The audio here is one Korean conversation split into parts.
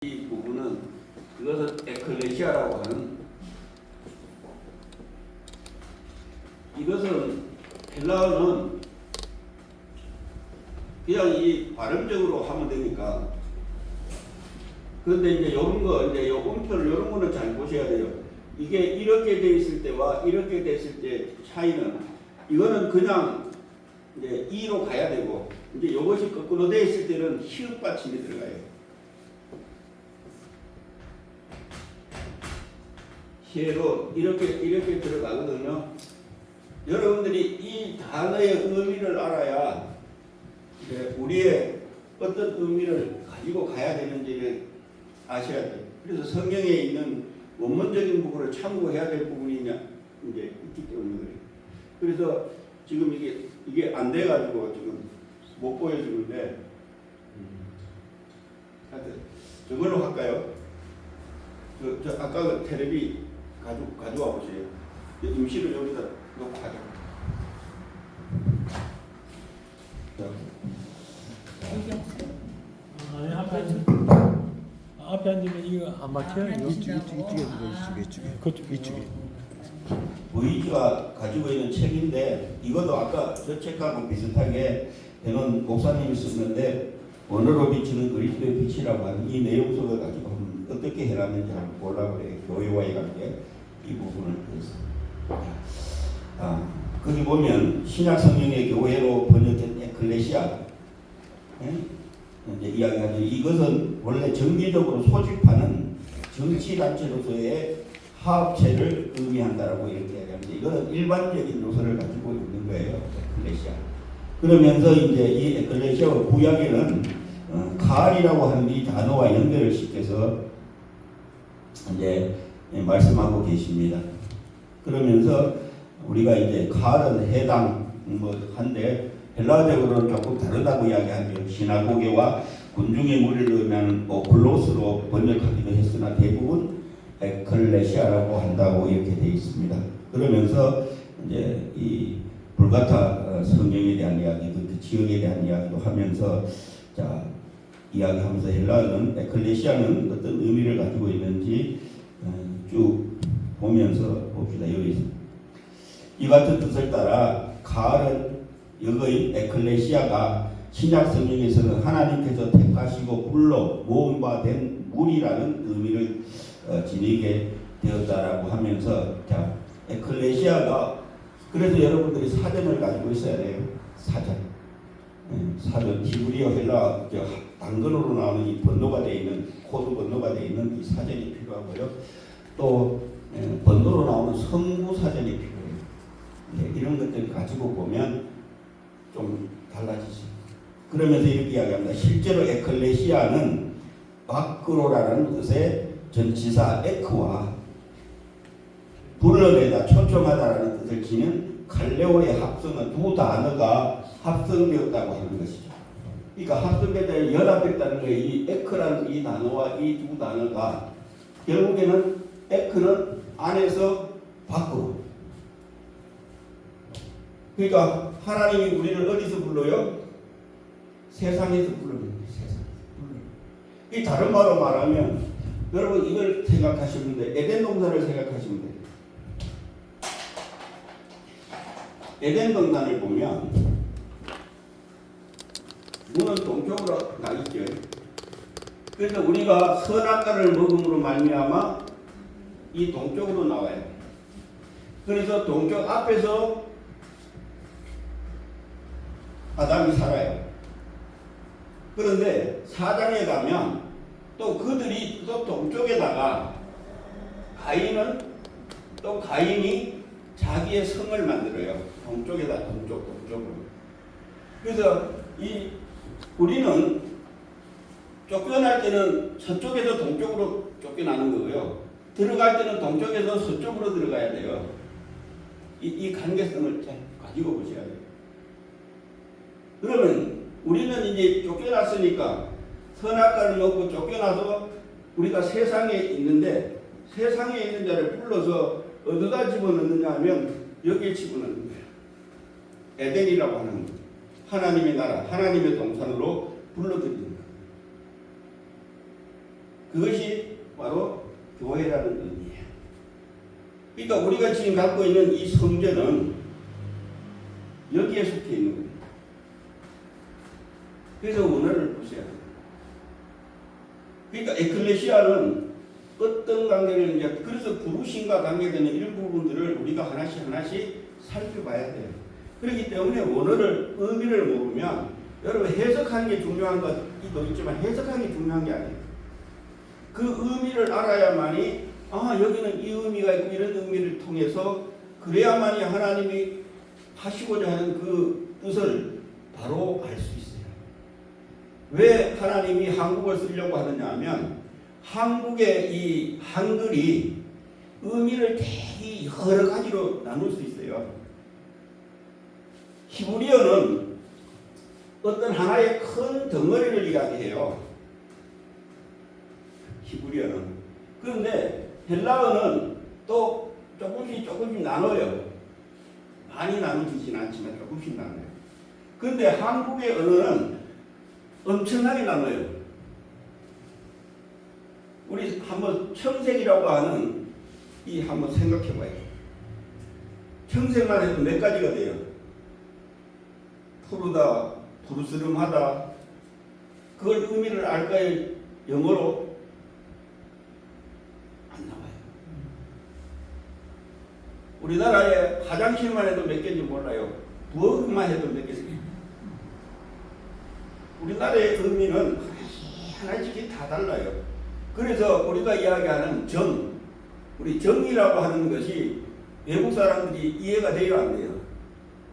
이 부분은 그것을 에클레시아라고 하는, 이것은 헬라어는 그냥 이 발음적으로 하면 되니까. 그런데 이제 이런 거, 이제 요 음표를 이런 거는 잘 보셔야 돼요. 이게 이렇게 돼 있을 때와 이렇게 됐을 때 차이는, 이거는 그냥 이제 이로 가야 되고, 이제 이것이 거꾸로 돼 있을 때는 히읗 받침이 들어가요. 시로 이렇게 들어가거든요. 여러분들이 이 단어의 의미를 알아야 우리의 어떤 의미를 가지고 가야 되는지를 아셔야 돼요. 그래서 성경에 있는 원문적인 부분을 참고해야 될 부분이 이제 있기 때문에 그래요. 그래서 지금 이게 안 돼가지고 지금 못 보여주는데, 하여튼 저걸로 할까요? 저 아까 그 테레비 가져와 보세요. 임시로 여기다 놓고 가져. 아니 앞에 앉으면 이거 안 막혀요. 이쪽에 보이지가 가지고 있는 책인데, 이것도 아까 저 책하고 비슷하게 배는 목사님이 썼는데, 원어로 비치는 그리스도의 빛이라고 하는 이 내용 속을 가지고 어떻게 해놨는지 한번 보려고 그래요. 교회와의 관계 이 부분을 그래서 거기 보면 신약 성경의 교회로 번역된 에클레시아 이제 이야기하죠. 이것은 원래 정기적으로 소집하는 정치단체로서의 화합체를 의미한다라고 이렇게 이야기하는데, 이거는 일반적인 요소를 가지고 있는 거예요. 에클레시아. 그러면서 이제 이 에클레시아 구약에는 가을이라고 하는 이 단어와 연결을 시켜서 이제 말씀하고 계십니다. 그러면서 우리가 이제 가을은 해당 한데, 헬라어적으로는 조금 다르다고 이야기하죠. 시나고게와 군중의 무리를 의미하는 오클로스로 번역하기도 했으나 대부분 에클레시아라고 한다고 이렇게 되어 있습니다. 그러면서 이제 이 불가타 성경에 대한 이야기, 그 지역에 대한 이야기도 하면서 이야기하면서 헬라어는 에클레시아는 어떤 의미를 가지고 있는지 쭉 보면서 봅시다. 여기 이 같은 뜻을 따라 가을은 여거인 에클레시아가 신약 성경에서는 하나님께서 택하시고 불러 모은 바 된 무리라는 의미를 지니게 되었다라고 하면서, 에클레시아가, 그래서 여러분들이 사전을 가지고 있어야 돼요. 사전 히브리어 헬라 단근으로 나오는 이 번호가 되어 있는, 코드 번호가 되어 있는 이 사전이 필요하고요. 또 번호로 나오는 성구 사전이 필요해요. 이런 것들을 가지고 보면 좀 달라지죠. 그러면서 이렇게 이야기합니다. 실제로 에클레시아는 마크로라는 뜻의 전치사 에크와 불러내다, 초청하다라는 뜻을 지닌 칼레오의 합성은 두 단어가 합성되었다고 하는 것이죠. 그러니까 합성되다, 연합했다는 거예요. 이 에크라는 이 단어와 이 두 단어가 결국에는 에크는 안에서 밖으로. 그러니까 하나님이 우리를 어디서 불러요? 세상에서 불러요. 세상에서 불러요. 이 다른 말로 말하면, 여러분 이걸 생각하시면 돼요. 에덴 동산을 생각하시면 돼요. 에덴 동산을 보면 문은 동쪽으로 나 있죠. 그래서 우리가 선악과를 먹음으로 말미암아 이 동쪽으로 나와요. 그래서 동쪽 앞에서 아담이 살아요. 그런데 4장에 가면 또 그들이 또 동쪽에다가 가인이 자기의 성을 만들어요. 동쪽에다 동쪽으로. 그래서 우리는 쫓겨날 때는 서쪽에서 동쪽으로 쫓겨나는 거고요. 들어갈 때는 동쪽에서 서쪽으로 들어가야 돼요. 이 관계성을 가지고 보셔야 돼요. 그러면 우리는 이제 쫓겨났으니까, 선악과를 먹고 쫓겨나서 우리가 세상에 있는데, 세상에 있는 자를 불러서 어디다 집어넣느냐 하면 여기에 집어넣는 거예요. 에덴이라고 하는 하나님의 나라, 하나님의 동산으로 불러들이는 거예요. 그것이 바로 교회라는 의미예요. 그러니까 우리가 지금 갖고 있는 이 성전은 여기에 속해 있는 거예요. 그래서 원어를 보셔야 돼요. 그러니까 에클레시아는 어떤 관계를 이제 그래서 부르심과 관계되는 이런 부분들을 우리가 하나씩 살펴봐야 돼요. 그렇기 때문에 원어를 의미를 모르면 여러분 해석하는 게 중요한 것도 있지만 해석하는 게 중요한 게 아니에요. 그 의미를 알아야만이 여기는 이 의미가 있고 이런 의미를 통해서 그래야만이 하나님이 하시고자 하는 그 뜻을 바로 알 수 있어요. 왜 하나님이 한국을 쓰려고 하느냐 하면 한국의 이 한글이 의미를 되게 여러 가지로 나눌 수 있어요. 히브리어는 어떤 하나의 큰 덩어리를 이야기해요. 히브리어는. 그런데 헬라어는 또 조금씩 나눠요. 많이 나누지진 않지만 조금씩 나눠요. 그런데 한국의 언어는 엄청나게 나눠요. 우리 한번 청색이라고 하는 이 한번 생각해 봐요. 청색만 해도 몇 가지가 돼요. 푸르다, 푸르스름하다. 그걸 의미를 알까요? 영어로? 안 나와요. 우리나라에 화장실만 해도 몇 개인지 몰라요. 부엌만 해도 몇 개인지. 우리나라의 의미는 하나씩 다 달라요. 그래서 우리가 이야기하는 우리 정이라고 하는 것이 외국 사람들이 이해가 돼요, 안 돼요?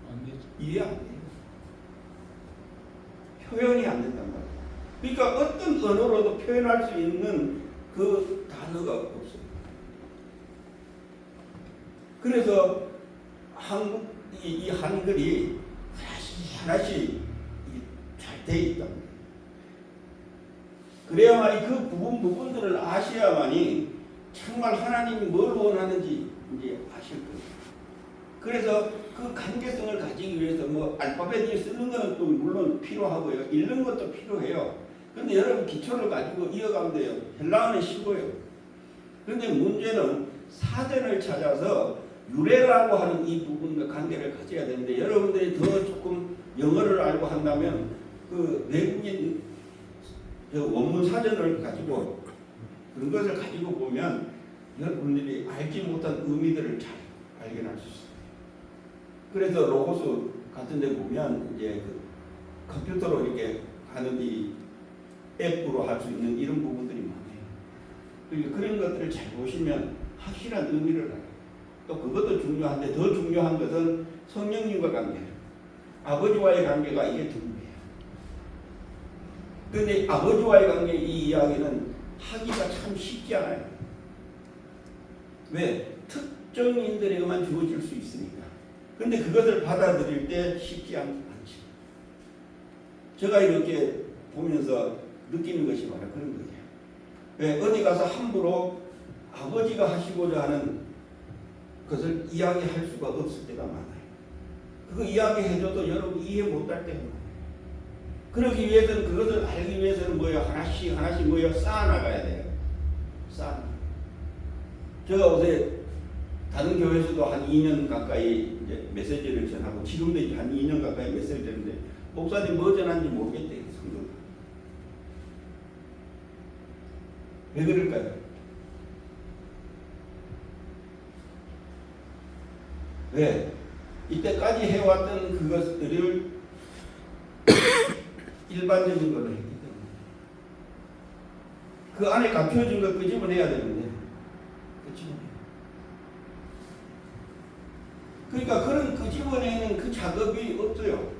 안 되죠. 이해 안 돼요. 표현이 안 된단 말이에요. 그러니까 어떤 언어로도 표현할 수 있는 그 단어가 없어요. 그래서 이 한글이 하나씩 잘 돼 있다. 그래야만이 그 부분들을 아셔야만이 정말 하나님이 뭘 원하는지 이제 아실 거예요. 그래서 그 관계성을 가지기 위해서 알파벳을 쓰는 것은 또 물론 필요하고요. 읽는 것도 필요해요. 그런데 여러분 기초를 가지고 이어가면 돼요. 헬라어는 쉬워요. 그런데 문제는 사전을 찾아서 유래라고 하는 이 부분과 관계를 가져야 되는데 여러분들이 더 조금 영어를 알고 한다면 그 외국인 원문 사전을 가지고 그런 것을 가지고 보면 여러분들이 알지 못한 의미들을 잘 발견할 수 있어요. 그래서 로고스 같은 데 보면 이제 그 컴퓨터로 이렇게 하는 이 앱으로 할 수 있는 이런 부분들이 많아요. 그러니까 그런 것들을 잘 보시면 확실한 의미를 알아요. 또 그것도 중요한데 더 중요한 것은 성령님과 관계예요. 아버지와의 관계가 이게 중요해요. 그런데 아버지와의 관계 이 이야기는 하기가 참 쉽지 않아요. 왜? 특정인들에게만 주어질 수 있으니까. 그런데 그것을 받아들일 때 쉽지 않지. 제가 이렇게 보면서 느끼는 것이 바로 그런 거예요. 왜? 어디 가서 함부로 아버지가 하시고자 하는 것을 이야기할 수가 없을 때가 많아요. 그거 이야기해줘도 여러분 이해 못할 때가 많아요. 그러기 위해서는 그것을 알기 위해서는 하나씩 쌓아나가야 돼요. 제가 요새 다른 교회에서도 한 2년 가까이 이제 메시지를 전하고 지금도 한 2년 가까이 메시지를 전하는데 목사님 뭐 전하는지 모르겠대요. 성경. 왜 그럴까요? 왜? 이때까지 해왔던 그것들을 일반적인 걸로 했기 때문에 그 안에 감춰진 걸 끄집어내야 되는데 그러니까 그런 끄집어내는 그 작업이 없어요.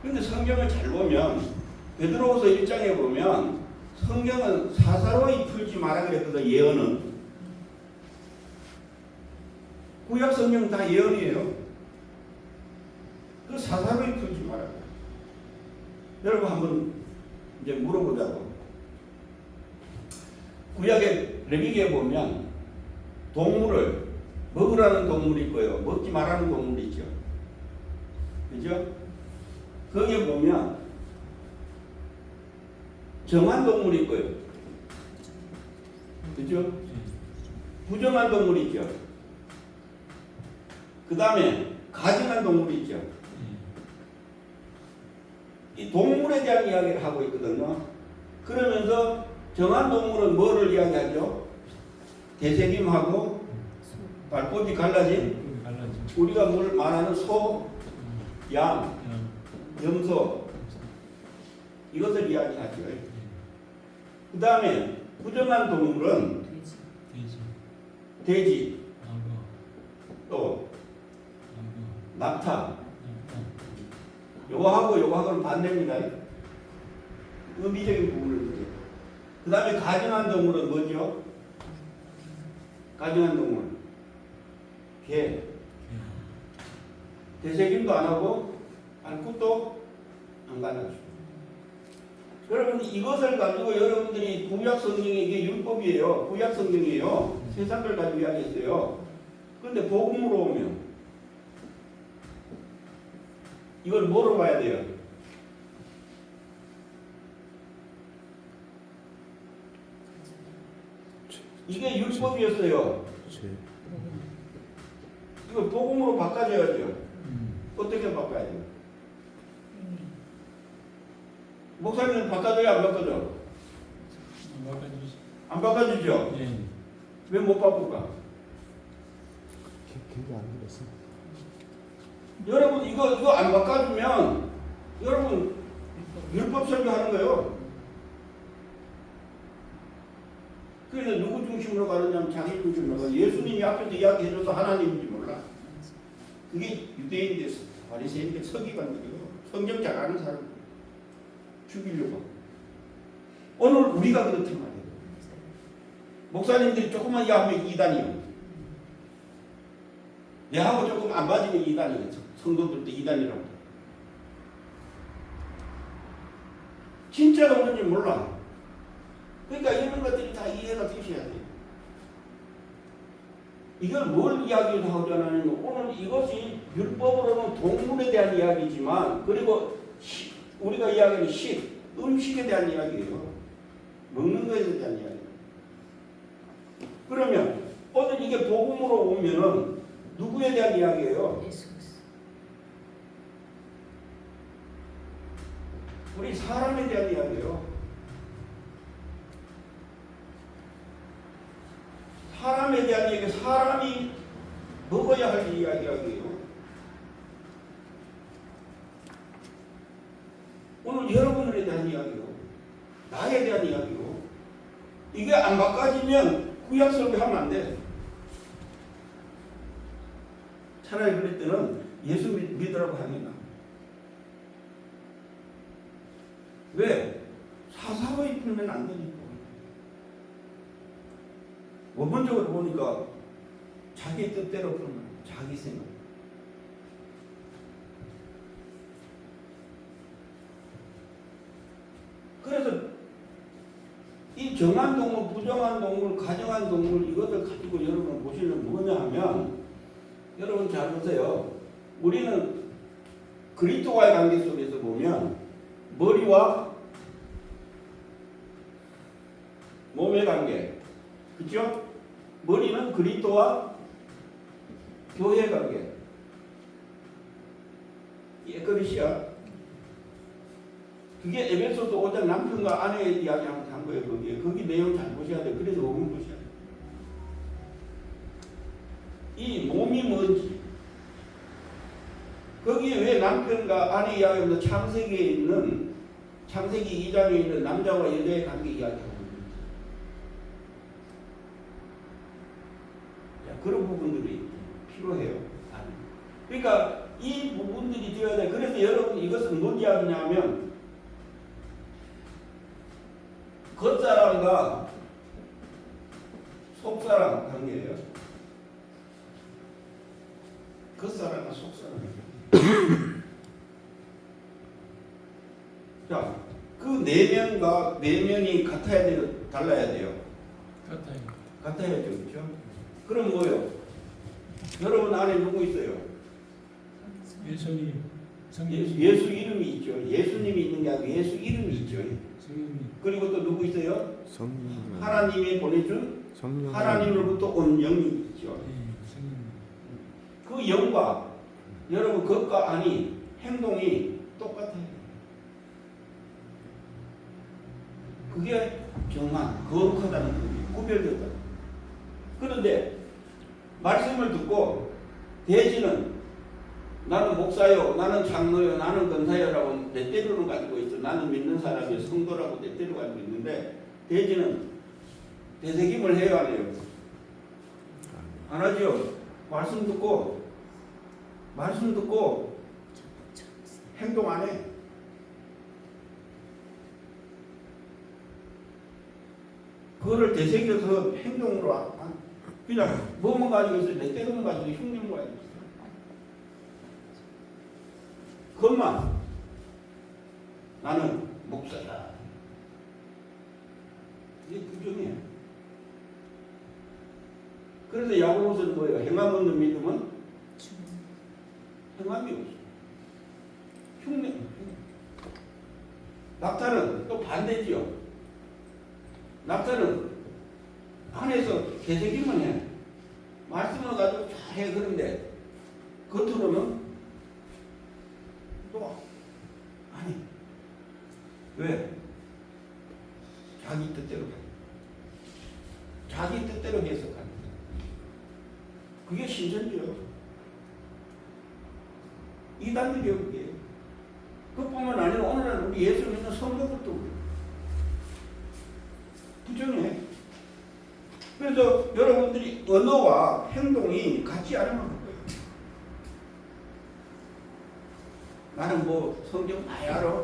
그런데 성경을 잘 보면 베드로후서 1장에 보면 성경은 사사로이 풀지 마라 그랬거든. 예언은 구약 성경 다 예언이에요. 그 사사로이 풀지 마라. 여러분 한번 이제 물어보자고. 구약의 레위기에 보면 동물을 먹으라는 동물이 있고요. 먹지 말라는 동물이 있죠. 그죠? 거기에 보면 정한 동물이 있고요. 그죠? 예. 부정한 동물 있죠. 그 다음에 가증한 동물 있죠. 예. 이 동물에 대한 이야기를 하고 있거든요. 그러면서 정한 동물은 뭐를 이야기하죠? 대세김하고 발톱이 갈라진 그 갈라져. 우리가 뭘 말하는 소, 양, 염소 이것을 이야기하죠. 그 다음에 부정한 동물은 돼지. 돼지, 돼지, 악어, 또 악어, 낙타 낙타. 요거하고 요거하고는 반대입니다. 의미적인 부분을 보죠. 그 다음에 가증한 동물은 뭐죠? 가증한 동물 개. 예. 되새김도 안 하고 발굽도 안 갈라주고. 여러분 이것을 가지고 여러분들이 구약 성경에 이게 율법이에요. 구약 성경이에요. 세상을 가지고 이야기했어요. 그런데 복음으로 오면 이걸 뭐로 봐야 돼요? 이게 율법이었어요. 이걸 복음으로 바꿔줘야죠. 어떻게 바꿔야 돼요? 목사님은 바꿔줘야 안 바꿔줘? 바꿔주시. 안 바꿔주죠? 예. 왜 못 바꿀까? 기억이 안 들었어. 여러분 이거 안 바꿔주면 여러분 율법 설교하는 거예요. 그래서 누구 중심으로 가느냐면 자기 중심으로 가. 예수님이 앞에서 이야기해줘도 하나님인지 몰라. 그게 유대인들, 바리새인들, 서기관들이고 성경 잘 아는 사람 죽이려고. 오늘 우리가 그렇단 말이에요. 목사님들이 조금만 이야기하면 이단이요. 내하고 조금 안 맞으면 이단이겠죠. 성도들도 이단이라고. 진짜가 뭔지 몰라. 그러니까 이런 것들이 다 이해가 되셔야 돼요. 이걸 뭘 이야기하고자 하냐면 오늘 이것이 율법으로는 동물에 대한 이야기지만 그리고 우리가 이야기하는 음식에 대한 이야기예요. 먹는 것에 대한 이야기예요. 그러면 오늘 이게 복음으로 오면은 누구에 대한 이야기예요? 예수 그리스도. 우리 사람에 대한 이야기예요. 사람에 대한 얘기, 사람이 먹어야 할 이야기예요. 오늘 여러분들에 대한 이야기요. 나에 대한 이야기요. 이게 안 바꿔지면 구약 설교하면 안 돼. 차라리 그럴 때는 예수 믿으라고 합니다. 왜? 사사로이 풀면 안 되니까. 원본적으로 보니까 자기 뜻대로 풀면 자기 생각. 그래서 이 정한 동물, 부정한 동물, 가정한 동물 이것을 가지고 여러분 보시면 뭐냐 하면 여러분 잘 보세요. 우리는 그리스도와의 관계 속에서 보면 머리와 몸의 관계, 그렇죠? 머리는 그리스도와 교회의 관계. 예, 그릇이야. 그게 에베소서 5장 남편과 아내의 이야기하면서 한 거예요. 거기 내용 잘 보셔야 돼요. 그래서 5분 보셔야 돼요. 이 몸이 뭔지, 거기에 왜 남편과 아내 이야기하면서 창세기 2장에 있는 남자와 여자의 관계 이야기하고 있는지. 그런 부분들이 필요해요. 그러니까 이 부분들이 되어야 돼. 그래서 여러분 이것은 뭔 이야기냐면 겉사람과 속사람 관계예요. 겉사람과 속사람. 자, 그 내면과 내면이 같아야 돼요? 달라야 돼요? 같아요. 같아야죠. 그렇죠? 그럼 뭐요? 여러분 안에 누구 있어요? 예수님. 예수 이름이 있죠. 예수님이 있는 게 아니고 예수 이름이 있죠. 성령님. 그리고 또 누구 있어요? 성령. 하나님이 보내준 성령. 하나님으로부터 온 영이 있죠. 예, 성령님. 그 영과 여러분 것과 아니 행동이 똑같아요. 그게 정한 거룩하다는 겁니다. 구별됐다. 그런데 말씀을 듣고 대지는 나는 목사요, 나는 장로요, 나는 권사요라고 내 때로는 가지고 있어. 나는 믿는 사람이 성도라고 내 때로 가지고 있는데 대지는 되새김을 해야 해요. 안 하죠. 말씀 듣고 행동 안 해. 그거를 되새겨서 행동으로 그냥 뭐만 가지고 있어요. 내 때로는 가지고 흉내만 가지고 있어요. 그것만 나는 목사야. 이게 부정이에요. 그래서 야고보서는 뭐예요? 행함 없는 믿음은 행함이 없어. 흉내. 낙타는 또 반대지요. 낙타는 안에서 되새기만 해. 말씀을 가지고 잘해. 그런데 겉으로는 또 아니. 왜? 자기 뜻대로 가. 자기 뜻대로 해석하는 거야. 그게 신천지요. 이단들이요, 그게. 그뿐만 아니라 오늘날 우리 예수 믿는 성도들도 부정해. 그래서 여러분들이 언어와 행동이 같지 않으면 그거예요. 나는 뭐 성경 많이 알아.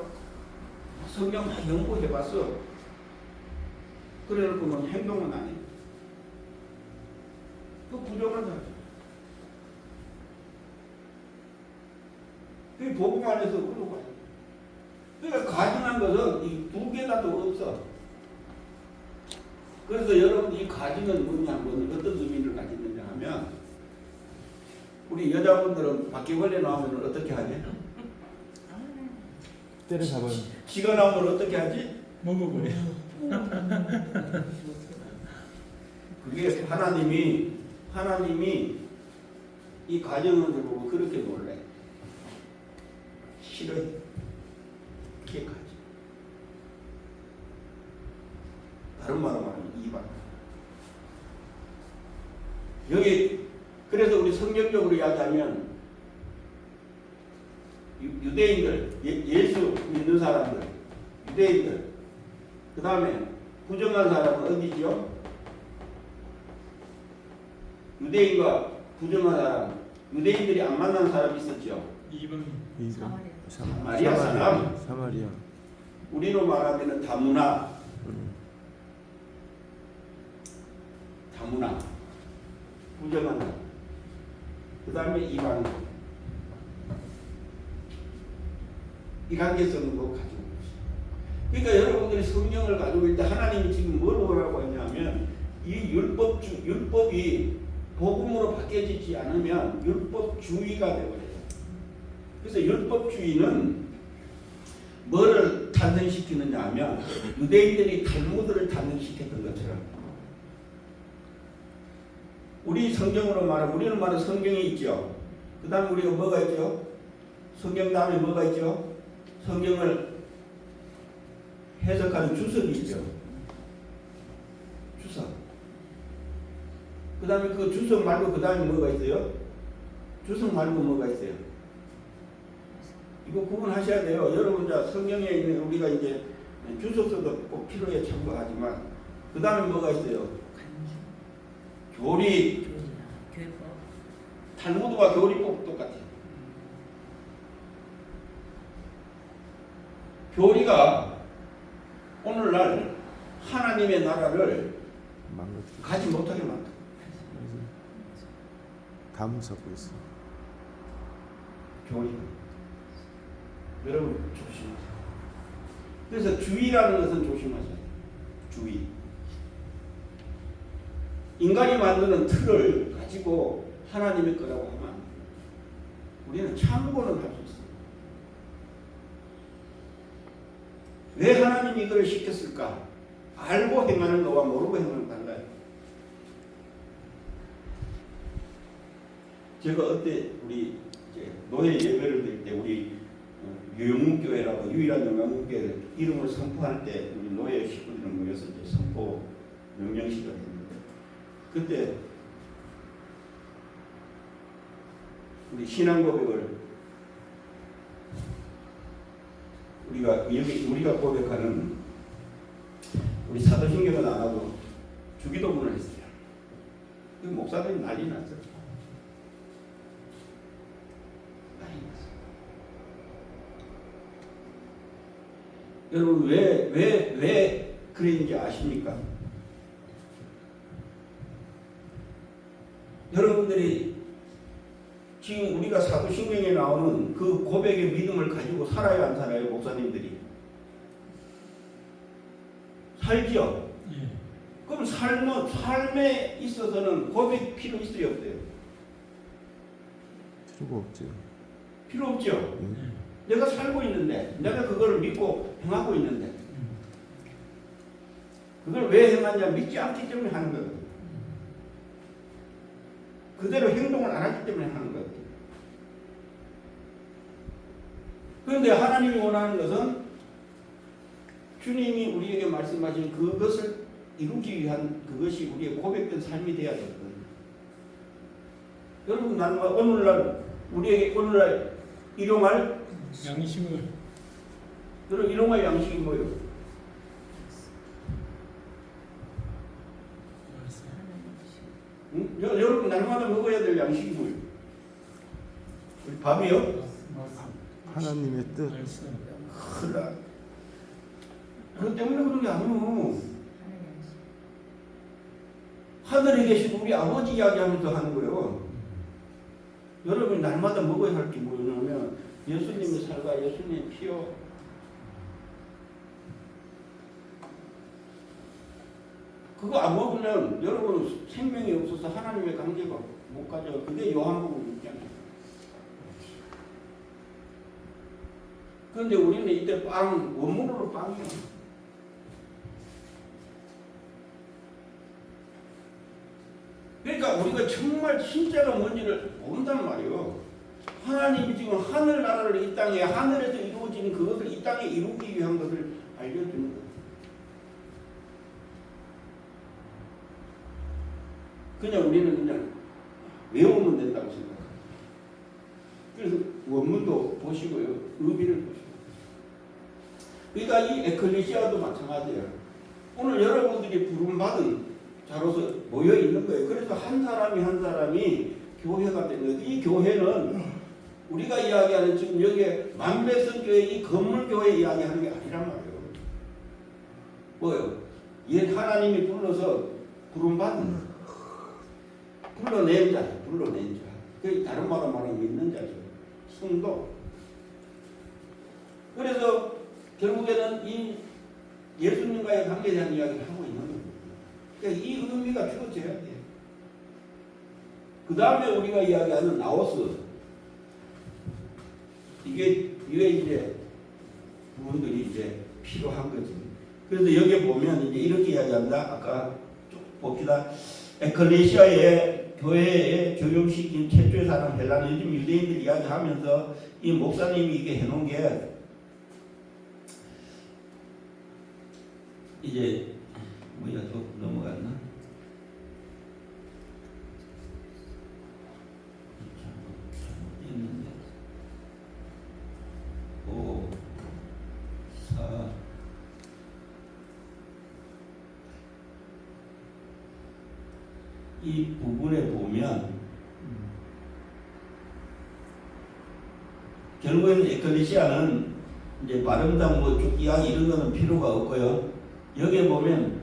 성경 많이 연구해봤어. 그래놓고 뭐 행동은 안 해. 그 부정한 사람. 그 복음 안에서 그러고 가요. 그러니까 가증한 것은 이 두 개다도 없어. 그래서 여러분 이 가증은 뭐냐면 어떤 의미를 가지느냐 하면 우리 여자분들은 바퀴벌레 나오면 어떻게 하지? 때려잡아요. 쥐가 나오면 어떻게 하지? 먹어버려. 그게 하나님이 이 가정을 보고 그렇게 놀래. 싫어해. 그게 가정. 다른 말로 말하면 이반. 여기 그래서 우리 성경적으로 이야기하면 유대인들, 예수 믿는 사람들, 유대인들, 그 다음에 부정한 사람은 어디지요? 유대인과 부정한 사람, 유대인들이 안 만난 사람이 있었죠. 2번. 사마리아 사람. 사마리아. 우리로 말하면 다문화. 다문화. 부정한 사람. 그 다음에 이방. 이 관계성은 뭐 가지고 있어요. 그러니까 여러분들이 성경을 가지고 있을 때 하나님이 지금 뭐라고 했냐면 이 율법이 복음으로 바뀌어지지 않으면 율법주의가 되어버려요. 그래서 율법주의는 뭐를 탄생시키느냐 하면 유대인들이 탈무드를 탄생시켰던 것처럼 우리 성경으로 말하면 우리는 말하는 성경이 있죠. 그 다음 우리가 뭐가 있죠? 성경 다음에 뭐가 있죠? 성경을 해석하는 주석이 있죠. 주석. 그 다음에 그 주석 말고 그 다음에 뭐가 있어요? 주석 말고 뭐가 있어요? 이거 구분하셔야 돼요. 여러분 자 성경에 있는 우리가 이제 주석서도 꼭 필요해 참고하지만 그 다음에 뭐가 있어요? 교리. 탈무드와 교리법 똑같아요. 교리가 오늘날 하나님의 나라를 가지 못하게 만들어. 감 섞고 있어. 교리. 여러분 조심하세요. 그래서 주의라는 것은 조심하세요. 주의. 인간이 만드는 틀을 가지고 하나님의 거라고 하면 우리는 참고는 할 수 있어요. 왜 하나님이 이걸 시켰을까? 알고 행하는 거와 모르고 행하는 거 달라요. 제가 어때 우리 이제 노예 예배를 드릴 때 우리 영웅교회라고 유일한 영웅교회 이름을 선포할 때 우리 노예 식구들이 모여서 이제 선포 명령식을 했는데 그때 우리 신앙 고백을 우리가 고백하는 우리 사도신경은 안 하고 주기도문을 했어요. 그 목사들이 난리 났어요. 난리 났어요. 여러분 왜 그랬는지 아십니까? 여러분들이 지금 우리가 사도신경에 나오는 그 고백의 믿음을 가지고 살아야 안 살아요, 목사님들이? 살죠? 예. 그럼 삶에 있어서는 고백 필요 있어요, 없어요? 필요가 없지. 필요 없죠? 예. 내가 살고 있는데, 내가 그걸 믿고 행하고 있는데, 그걸 왜 행하냐? 믿지 않기 때문에 하는 거거든요. 그대로 행동을 안 하기 때문에 하는 거거든요. 그런데 하나님이 원하는 것은 주님이 우리에게 말씀하신 그것을 이루기 위한 그것이 우리의 고백된 삶이 되어야 되거든요. 여러분, 나는 오늘날 우리에게 오늘날 일용할 양심을 여러분 일용할 양식이 뭐예요? 응? 여러분 날마다 먹어야 될 양식이 뭐예요? 우리 밥이요? 하나님의 뜻. 말씀. 그래. 그것 때문에 그런 게 아니고 하늘에 계신 우리 아버지 이야기하면서 하는 거예요. 여러분이 날마다 먹어야 할 게 뭐냐면 예수님의 살과 예수님의 피요. 그거 안 먹으면 여러분 생명이 없어서 하나님의 관계가 못 가져. 그게 요한복음 6장이에요. 그런데 우리는 이때 원문으로 빵이야. 그러니까 우리가 정말 진짜가 뭔지를 모른단 말이에요. 하나님이 지금 하늘나라를 이 땅에 하늘에서 이루어지는 그것을 이 땅에 이루기 위한 것을 알려주는 거예요. 그냥 우리는 그냥 외우면 된다고 생각합니다. 그래서 원문도 보시고요. 의미를 보시고. 그러니까 이 에클레시아도 마찬가지예요. 오늘 여러분들이 부름받은 자로서 모여 있는 거예요. 그래서 한 사람이 교회가 된 거예요. 이 교회는 우리가 이야기하는 지금 여기에 만배성교회 이 건물교회 이야기하는 게 아니란 말이에요. 뭐예요? 옛 하나님이 불러서 부름받은 불러낸 자. 그 다른 말로 말하면 믿는 자죠. 성도. 그래서 결국에는 이 예수님과의 관계에 대한 이야기를 하고 있는 거예요. 그러니까 이 의미가 주어져야 돼요. 그 다음에 우리가 이야기하는 나오스. 이게 이제 부분들이 이제 필요한 거지. 그래서 여기 보면 이제 이렇게 이야기한다. 아까 쭉 봅시다. 에클레시아의 교회에 적용시킨 최초의 사람 헬라는 요즘 유대인들이 이야기하면서 이 목사님이 이게 해놓은 게 이제 뭐야 또 넘어갔나? 잘못했는데 5, 4 이 부분에 보면 결국에는 에클레시아는 이제 발음당 쭉 이야기 이런 거는 필요가 없고요. 여기에 보면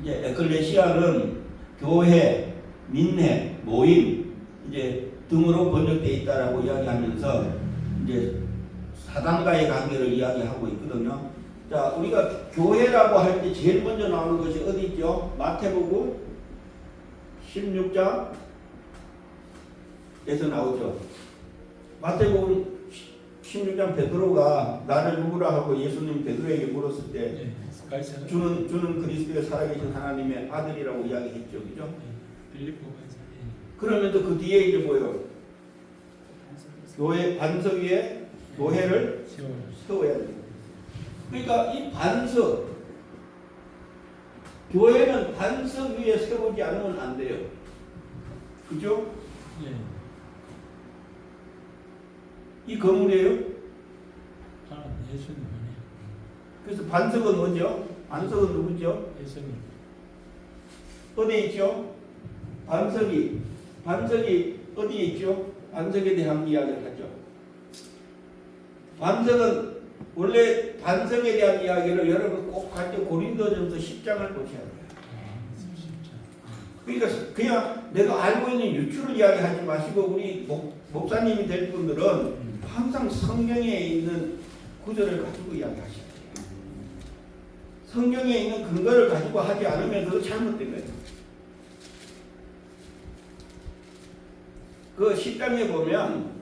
이제 에클레시아는 교회, 민회, 모임 이제 등으로 번역되어 있다라고 이야기하면서 이제 사단과의 관계를 이야기하고 있거든요. 자, 우리가 교회라고 할 때 제일 먼저 나오는 것이 어디 있죠? 마태복음 16장에서 나오죠. 마태복음 16장 베드로가 나를 누구라 하고 예수님 베드로에게 물었을 때 예. 가이사. 주는 그리스도의 살아계신 하나님의 아들이라고 이야기했죠, 그죠? 예. 빌립보 가이사. 예. 그러면서 그 뒤에 이제 뭐예요? 교회 반석 위에 교회를 세워야 돼요. 그러니까 이 반석, 교회는 반석 위에 세우지 않으면 안 돼요. 그죠? 예. 이 건물이에요. 하나 예수님 안에. 그래서 반석은 뭐죠? 반석은 누구죠? 예수님. 어디에 있죠? 반석이 어디에 있죠? 반석에 대한 이야기를 하죠. 반석은 원래 반석에 대한 이야기를 여러분 꼭 할 때 고린도전서 10장을 보셔야 돼요. 진짜. 그러니까 그냥 내가 알고 있는 유추를 이야기하지 마시고 우리 목사님이 될 분들은 항상 성경에 있는 구절을 가지고 이야기하셔야 돼요. 성경에 있는 근거를 가지고 하지 않으면 그거 잘못된 거예요. 그 10장에 보면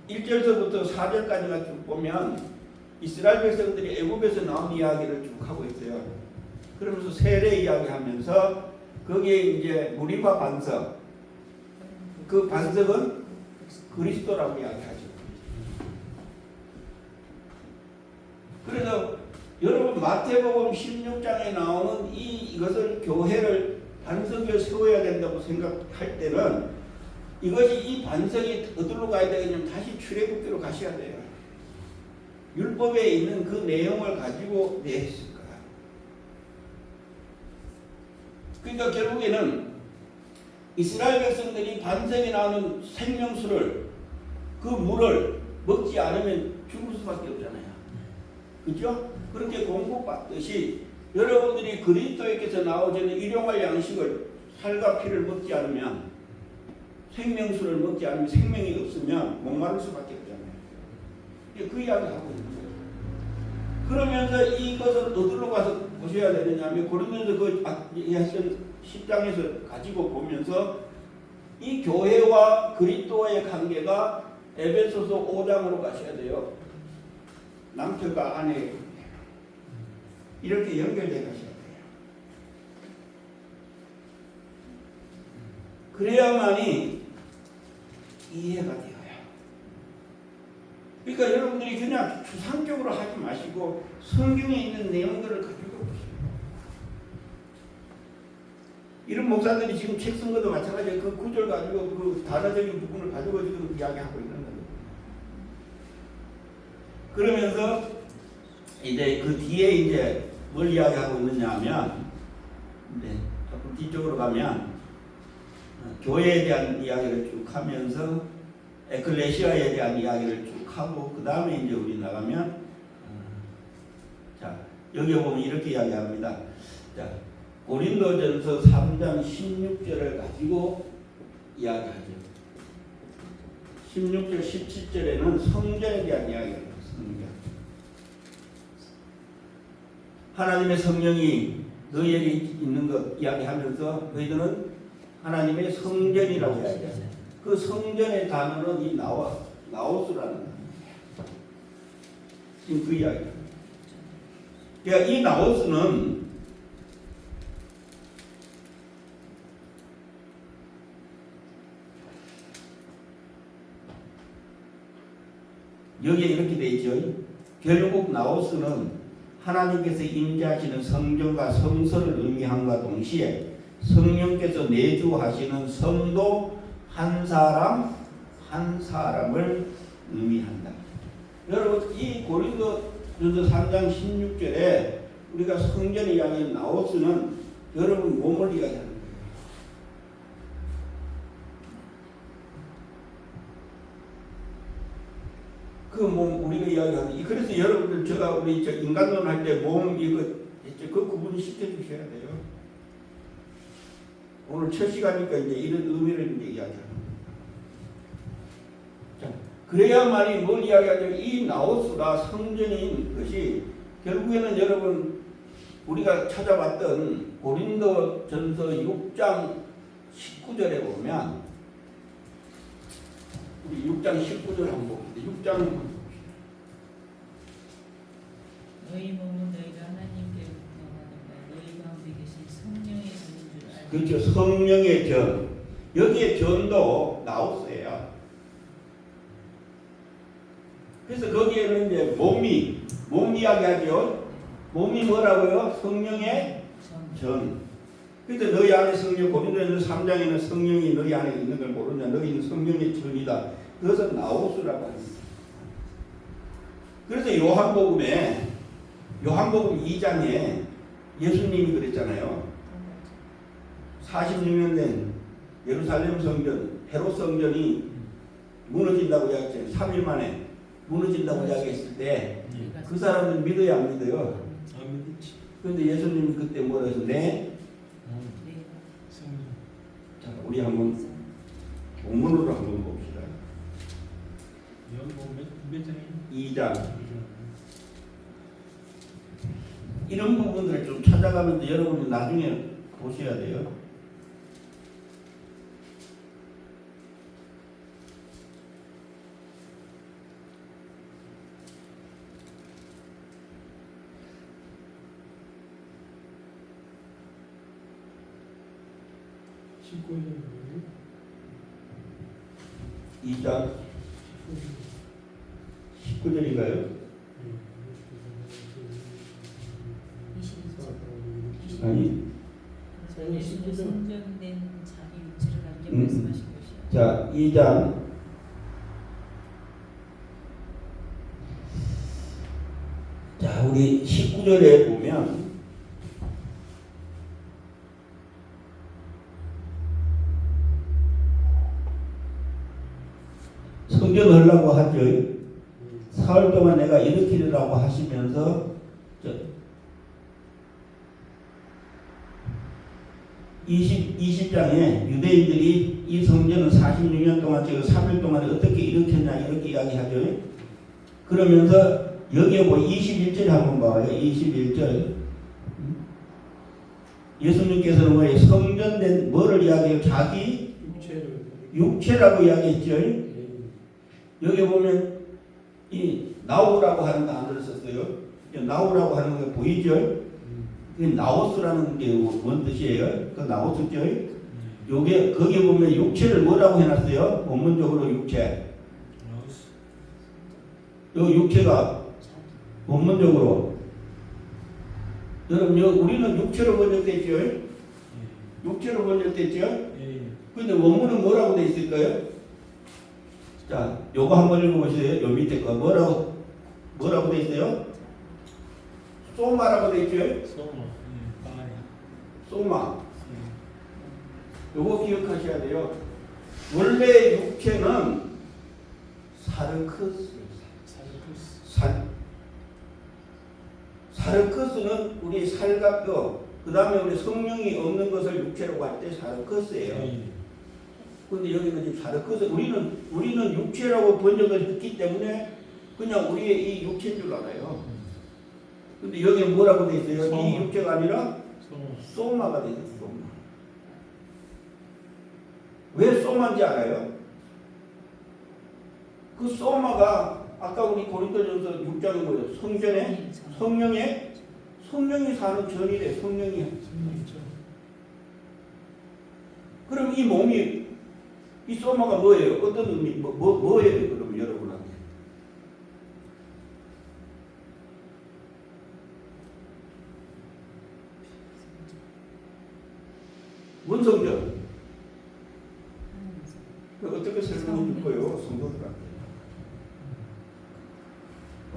1절서부터 4절까지가 쭉 보면 이스라엘 백성들이 애굽에서 나온 이야기를 쭉 하고 있어요. 그러면서 세례 이야기하면서 거기에 이제 무리바 반석, 그 반석은 그리스도라고 이야기하죠. 그래서 여러분 마태복음 16장에 나오는 이것을 교회를 반석 위에 세워야 된다고 생각할 때는 이것이 이 반석이 어디로 가야 되겠냐면 다시 출애굽기로 가셔야 돼요. 율법에 있는 그 내용을 가지고 냈을 거야. 그러니까 결국에는 이스라엘 백성들이 반석에 나오는 생명수를 그 물을 먹지 않으면 죽을 수밖에 없잖아요. 그죠? 그렇게 공급받듯이 여러분들이 그리스도에게서 나오는 일용할 양식을 살과 피를 먹지 않으면 생명수를 먹지 않으면 생명이 없으면 목마를 수밖에 없잖아요. 그 이야기 하고 있는 거예요. 그러면서 이것을 어디로 가서 보셔야 되느냐면 고린도서 그 이야기했던 10장에서 가지고 보면서 이 교회와 그리스도와의 관계가 에베소서 5장으로 가셔야 돼요. 남편과 아내의 관계. 이렇게 연결돼 가셔야 돼요. 그래야만이 이해가 돼요. 그러니까 여러분들이 그냥 추상적으로 하지 마시고 성경에 있는 내용들을 가지고 보세요. 이런 목사들이 지금 책 쓴 것도 마찬가지예요. 그 구절 가지고 그 단어적인 부분을 가지고 지금 이야기하고 있는 거예요. 그러면서 이제 그 뒤에 이제 뭘 이야기하고 있느냐 하면 조금 뒤쪽으로 가면 교회에 대한 이야기를 쭉 하면서 에클레시아에 대한 이야기를 쭉 하고 그 다음에 이제 우리 나가면 자 여기 보면 이렇게 이야기합니다. 자 고린도전서 3장 16절을 가지고 이야기하죠. 16절 17절에는 성전에 대한 이야기를 했습니다. 하나님의 성령이 너희에게 있는 것 이야기하면서 너희들은 하나님의 성전이라고 이야기해요. 그 성전의 단어는 이 나오스라는 단어예요. 지금 그 이야기입니다. 그러니까 이 나오스는 여기에 이렇게 되어 있죠. 결국 나오스는 하나님께서 임재하시는 성전과 성소를 의미함과 동시에 성령께서 내주하시는 성도 한 사람 한 사람을 의미한다. 여러분 이 고린도전서 3장 16절에 우리가 성전의 이야기인 나오스는 여러분 몸을 이야기하는 거예요. 그 몸 우리가 이야기하는 그래서 여러분들 제가 우리 인간론 할 때 몸 이거 그 구분을 시켜주셔야 돼요. 오늘 첫 시간이니까 이제 이런 의미를 이제 이야기하는 거예요. 자, 그래야만이 뭘 이야기하냐면 이 나오스가 성전인 것이 결국에는 여러분 우리가 찾아봤던 고린도전서 6장 19절에 보면 우리 6장 19절 한번 봅시다. 6장 너희 몸은 너희가 하나님께로부터 받은 바 너희 가운데 계신 성령의 전인 줄 알고 그렇죠. 성령의 전. 여기에 전도 나오스예요. 그래서 거기에는 이제 몸 이야기하죠. 몸이 뭐라고요? 성령의 전. 그래서 너희 안에 성령, 고린도전서 3장에는 성령이 너희 안에 있는 걸 모르냐? 너희는 성령의 전이다. 그것은 나오스라고 합니다. 그래서 요한복음 2장에 예수님이 그랬잖아요. 46년 된 예루살렘 성전, 헤롯 성전이 무너진다고 이야기했잖아요. 3일 만에 무너진다고 이야기했을 때 그 사람은 믿어야 안 믿어요. 안 믿지. 그런데 예수님이 그때 뭐라 해서 자, 우리 한번 본문으로 한번 봅시다. 몇 장이? 2장. 이런 부분들을 좀 찾아가면서 여러분이 나중에 보셔야 돼요. 신고 있는 2장 19절인가요? 22절 아니. 예수는 성전된 자기 육체를 남겨 말씀하신 것이요. 자, 2장 19절에 보면 성전 하려고 하죠. 사흘 동안 내가 일으키리라고 하시면서 20장에 유대인들이 이 성전을 46년 동안 지금 3일 동안 어떻게 일으켰냐 이렇게 이야기하죠. 그러면서 여기에 21절 한번 봐요. 21절. 예수님께서는 뭐예요? 성전된 뭐를 이야기해요? 자기 육체라고 이야기했죠. 여기 보면 이 나오라고 하는 단어를 썼어요. 나오라고 하는 거 보이죠? 나오스라는 게 뭔 뜻이에요? 그 나오스죠? 요게 거기 보면 육체를 뭐라고 해놨어요? 원문적으로 육체. 요 육체가 원문적으로 여러분 우리는 육체로 번역됐죠? 육체로 번역됐죠? 근데 원문은 뭐라고 돼 있을까요? 자, 요거 한번 읽어보세요. 요 밑에 거 뭐라고 돼 있어요? 소마라고 돼 있죠? 소마. 요거 기억하셔야 돼요. 원래 육체는 사르크스는 우리 살과 뼈, 그 다음에 우리 성령이 없는 것을 육체라고 할 때 사르크스예요. 근데 여기는 지금 사르크스, 우리는 육체라고 번역을 했기 때문에 그냥 우리의 이 육체인 줄 알아요. 근데 여기 뭐라고 돼 있어요? 이 육체가 아니라 소마가 돼 있어요. 소마. 왜 소마인지 알아요? 그 소마가 아까 우리 고린도전서 6장에 뭐예요? 성전에 성령이 사는 전이래. 성령이. 그럼 이 몸이 이 소마가 뭐예요? 어떤 의미? 뭐예요? 그러면 여러분한테. 뭔 성전? 어떻게 설명해 줄 거예요? 성도들한테.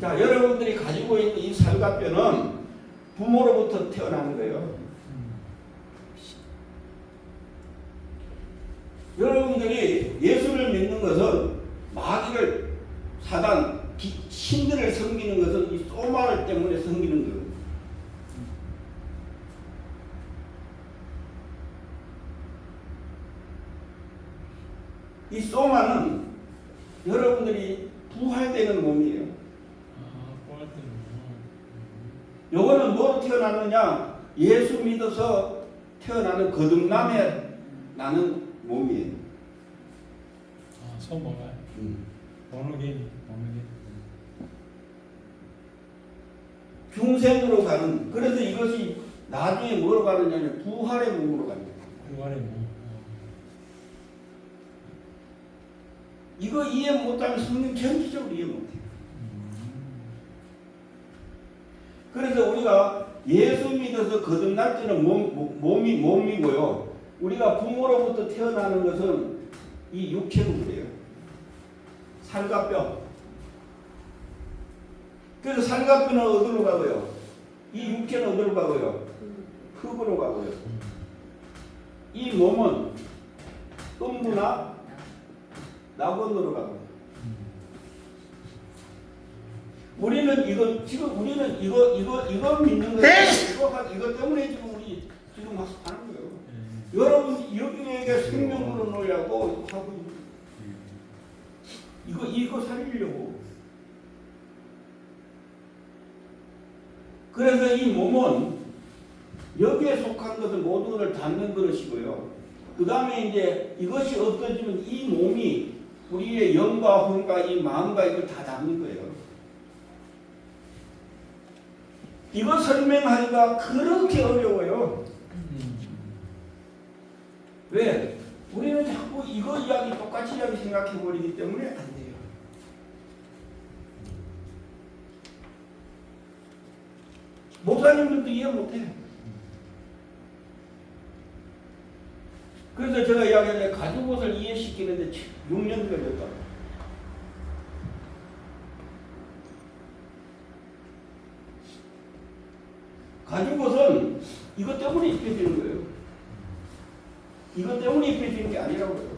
자, 여러분들이 가지고 있는 이 살과 뼈는 부모로부터 태어나는 거예요. 여러분들이 예수를 믿는 것은 마귀를 사단 신들을 섬기는 것은 이 소마를 때문에 섬기는 거예요. 이 소마는 여러분들이 부활되는 몸이에요. 요거는 뭐로 태어났느냐? 예수 믿어서 태어나는 거듭남에 나는 몸이에요. 소마가. born-again. 중생으로 가는. 그래서 이것이 나중에 뭐로 가느냐면 부활의 몸으로 갑니다. 부활의 몸. 이거 이해 못하면 성령 전체적으로 이해 못해요. 그래서 우리가 예수 믿어서 거듭날 때는 몸이고요. 우리가 부모로부터 태어나는 것은 이 육체로 그래요. 살과 뼈. 그래서 살과 뼈는 어디로 가고요? 이 육체는 어디로 가고요? 흙으로 가고요. 이 몸은 음부나 낙원으로 가고요. 우리는 이거 믿는 거예요. 이거 때문에 지금 우리 지금 막 하는 거예요. 여러분 여기에게 생명으로 놓으려고 하고 이거 살리려고. 그래서 이 몸은 여기에 속한 것을 모든 걸 닫는 그릇이고요. 그 다음에 이제 이것이 없어지면 이 몸이 우리의 영과魂과 이 마음과 이걸 다 담는 거예요. 이거 설명하기가 그렇게 어려워요. 왜? 우리는 자꾸 이거 이야기 똑같이 이야기 생각해 버리기 때문에 안 돼요. 목사님들도 이해 못해요. 그래서 제가 이야기하는데 가죽옷을 이해시키는데 6년 걸렸다. 가죽옷은 이것 때문에 입혀지는 거예요. 이것 때문에 입혀지는 게 아니라고요.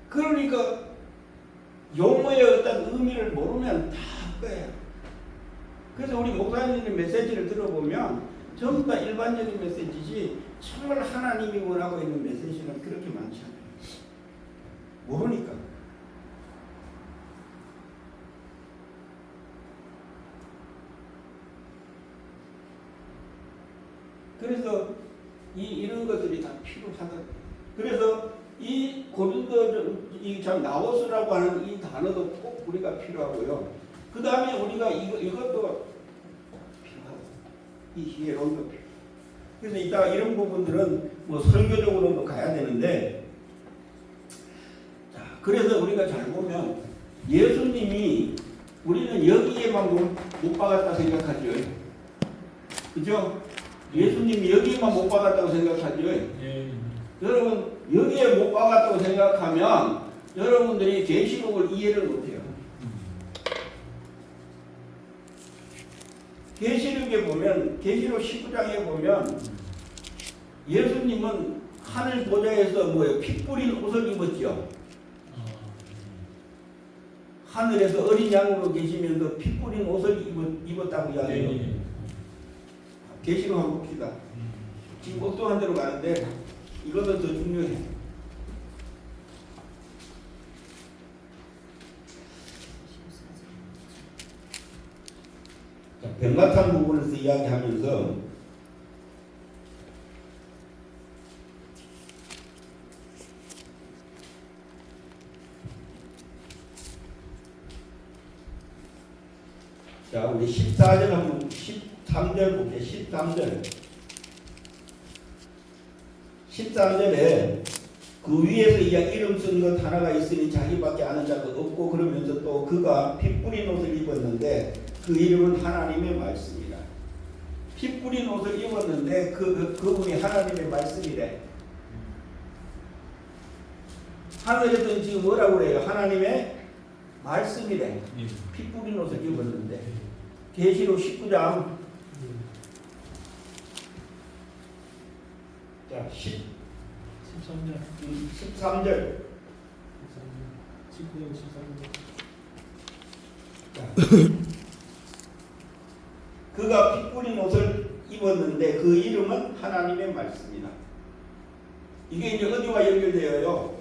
그러니까 용어의 어떤 의미를 모르면 다 거예요. 그래서 우리 목사님의 메시지를 들어보면 전부 다 일반적인 메시지지 정말 하나님이 원하고 있는 메시지는 그렇게 많지 않아요. 모르니까. 그래서 이런 것들이 다 필요하다. 그래서 이 고린도 참 나오스라고 하는 이 단어도 꼭 우리가 필요하고요. 그 다음에 우리가 이것도 필요하고 이 히에론도 필요. 그래서 이따 이런 부분들은 뭐 설교적으로도 가야 되는데, 자 그래서 우리가 잘 보면 예수님이 우리는 여기에만 못 박았다 생각하죠. 그죠? 예수님이 여기에만 못 박았다고 생각하죠. 예. 여러분 여기에 못 박았다고 생각하면 여러분들이 계시록을 이해를 못해요. 계시록에 보면 계시록 19장에 보면 예수님은 하늘 보좌에서 뭐예요? 피 뿌린 옷을 입었죠. 하늘에서 어린 양으로 계시면서 피 뿌린 옷을 입었다고 이야기해요. 계시록 한번 봅시다. 지금 엉뚱한 데로 가는데 이것은 더 중요해. 자, 백마탄 부분에서 이야기하면서 자 우리 14절 한번 13절 볼게요. 13절에 그 위에서 이름 쓴 것 하나가 있으니 자기밖에 아는 자가 없고, 그러면서 또 그가 피 뿌린 옷을 입었는데 그 이름은 하나님의 말씀이라. 피 뿌린 옷을 입었는데 그분이 하나님의 말씀이래. 하늘에서는 지금 뭐라고 그래요? 하나님의 말씀이래. 피 뿌린 옷을 입었는데. 계시록 19장 자 13절 19장 13절 그가 피 뿌린 옷을 입었는데 그 이름은 하나님의 말씀이다. 이게 이제 어디와 연결되어요?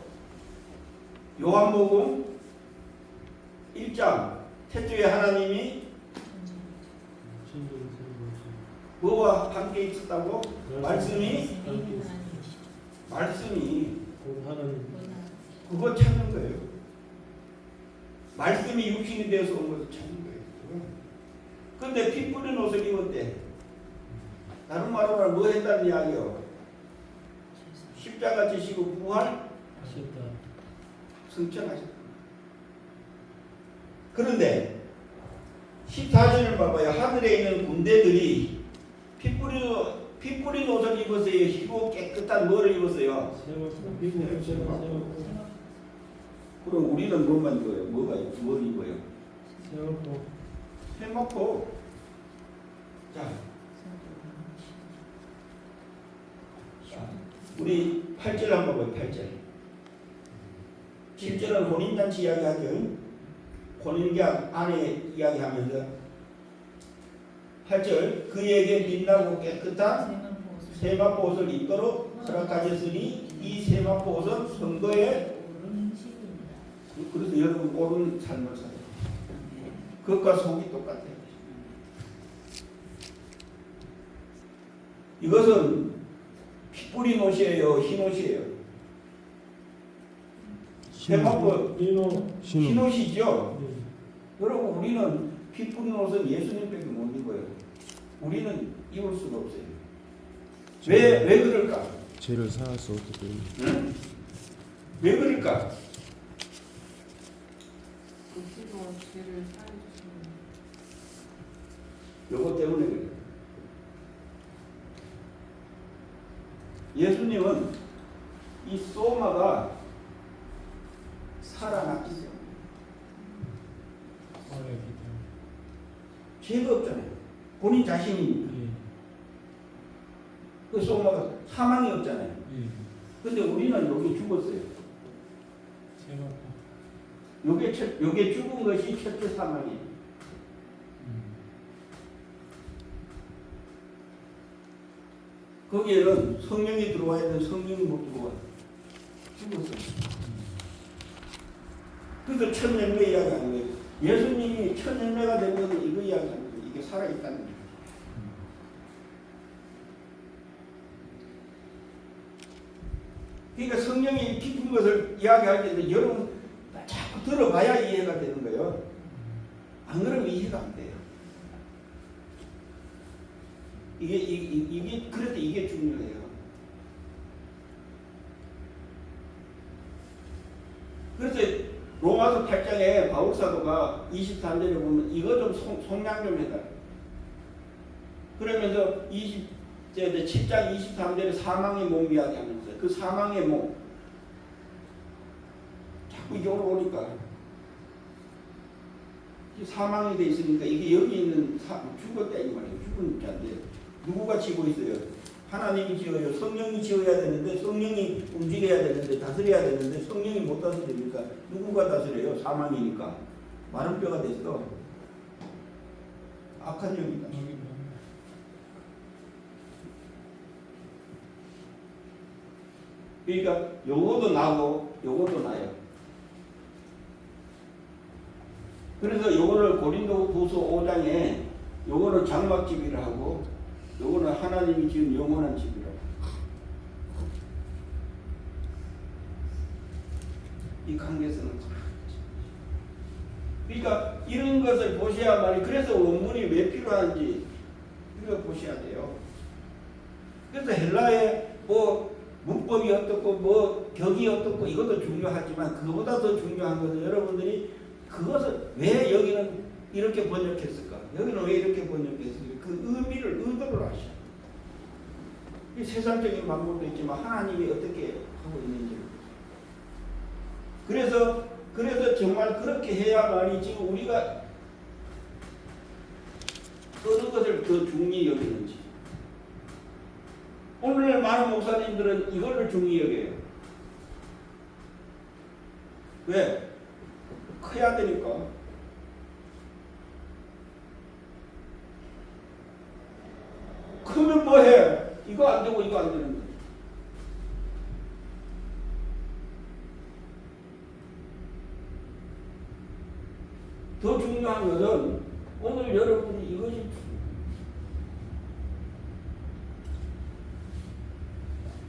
요한복음 1장 태초에 하나님이 뭐와 함께 있었다고? 말씀이 곧 하나님. 그거 찾는 거예요. 말씀이 육신이 되어서 온 것을 찾는 거예요. 근데 피 뿌린 옷을 입었대. 다른 말로 뭐 했다는 이야기요? 십자가 지시고 부활 하셨다. 승천하셨다. 그런데 14절을 봐봐요. 하늘에 있는 군대들이 피 뿌린 옷을 입었어요. 희고 깨끗한 뭐를 입었어요? 그럼 우리는 뭐만 입어요? 뭘 입어요? 세마포. 자, 우리 8절 한번 봐요. 8절. 7절은 혼인잔치 이야기하죠. 혼인계약 안에 이야기하면서 8절 그에게 빛나고 깨끗한 세마포 옷을 입도록 허락하셨으니 이 세마포 옷은 선거에 그래서 여러분 옳은 삶을 살아요. 그것과 속이 똑같아요. 이것은 피 뿌린 옷이에요. 흰 옷이에요. 세마포 흰 옷이죠. 여러분 우리는 피 뿌린 옷은 예수님밖에 못 입어요. 우리는 입을 수가 없어요. 왜 그럴까? 죄를 사하서 어떻게 응? 왜 그럴까? 요거 때문에 그래요. 예수님은 이 소마가 살아났기 때문에 죄가 없잖아요. 본인 자신이니까. 그 소마가 사망이 없잖아요. 근데 우리는 여기 죽었어요. 요게 죽은 것이 첫째 사망이에요. 거기에는 성령이 들어와야 되는 성령이 못 들어와. 죽었어요. 그래서 첫 열매 이야기하는 거예요. 예수님이 첫 열매가 된 것은 이거 이야기하는 거예요. 이게 살아있다는 거예요. 그러니까 성령이 깊은 것을 이야기할 때는 여러분 자꾸 들어봐야 이해가 되는 거예요. 안 그러면 이해가 안 돼요. 그래도 이게 중요해요. 그래서 로마서 8장에 바울사도가 23절에 보면 이거 좀 속량 좀 해달라. 그러면서 7장 23절에 사망의 몸 이야기하면서 그 사망의 몸 자꾸 이쪽으로 오니까 사망이 돼 있으니까 이게 여기 있는 죽었다 이 말이에요. 죽은 자인데 누구가 지고 있어요? 하나님이 지어요. 성령이 지어야 되는데 성령이 움직여야 되는데 다스려야 되는데 성령이 못 다스립니까? 누구가 다스려요? 사망이니까 마른 뼈가 됐어. 악한 영이다. 그러니까 요것도 나고 요것도 나요. 그래서 요거를 고린도후서 5장에 요거는 장막집이라 하고 요거는 하나님이 지은 영원한 집이라고. 이 관계에서는 그러니까 이런 것을 보셔야만이 그래서 원문이 왜 필요한지 이거 보셔야 돼요. 그래서 헬라의 뭐 문법이 어떻고 뭐 격이 어떻고 이것도 중요하지만 그보다 더 중요한 것은 여러분들이 그것을 왜 여기는 이렇게 번역했을까? 여기는 왜 이렇게 번역했을까? 그 의도를 아셔야 돼요. 이 세상적인 방법도 있지만 하나님이 어떻게 하고 있는지. 그래서 정말 그렇게 해야만이 지금 우리가 어느 것을 더 중요히 여기는지. 오늘 많은 목사님들은 이걸로 중요히 여겨요. 왜? 커야 되니까. 크면 뭐해? 이거 안 되고 이거 안 되는 거야. 더 중요한 것은 오늘 여러분이 이것이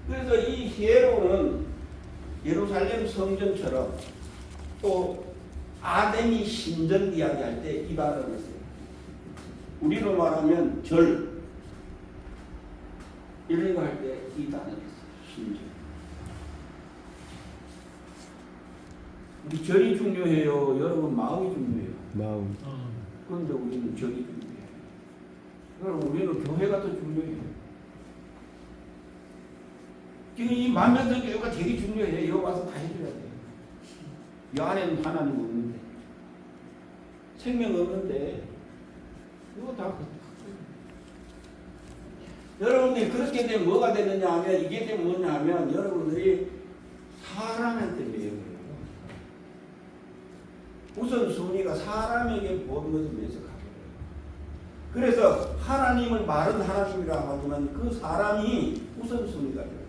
그래서 이 히에로는 예루살렘 성전처럼 또 아데미 신전 이야기할 때 이 발음을 써요. 우리로 말하면 절 이런 거 할 때 이 단어를 써요. 신전. 우리 절이 중요해요. 여러분 마음이 중요해요. 마음. 그런데 우리는 절이 중요해요. 그럼 우리는 교회가 더 중요해요. 지금 이 만면성 교회가 되게 중요해요. 여기 와서 다 해줘야 돼요. 이 안에는 하나님 없는데 생명 없는데 이거 다 여러분들이 그렇게 되면 뭐가 되느냐 하면 이게 되면 뭐냐 하면 여러분들이 사람한테 매여요. 우선순위가 사람에게 모든 것을 매석하게 돼요. 그래서 하나님을 마른 하나님이라고 하지만 그 사람이 우선순위가 돼요.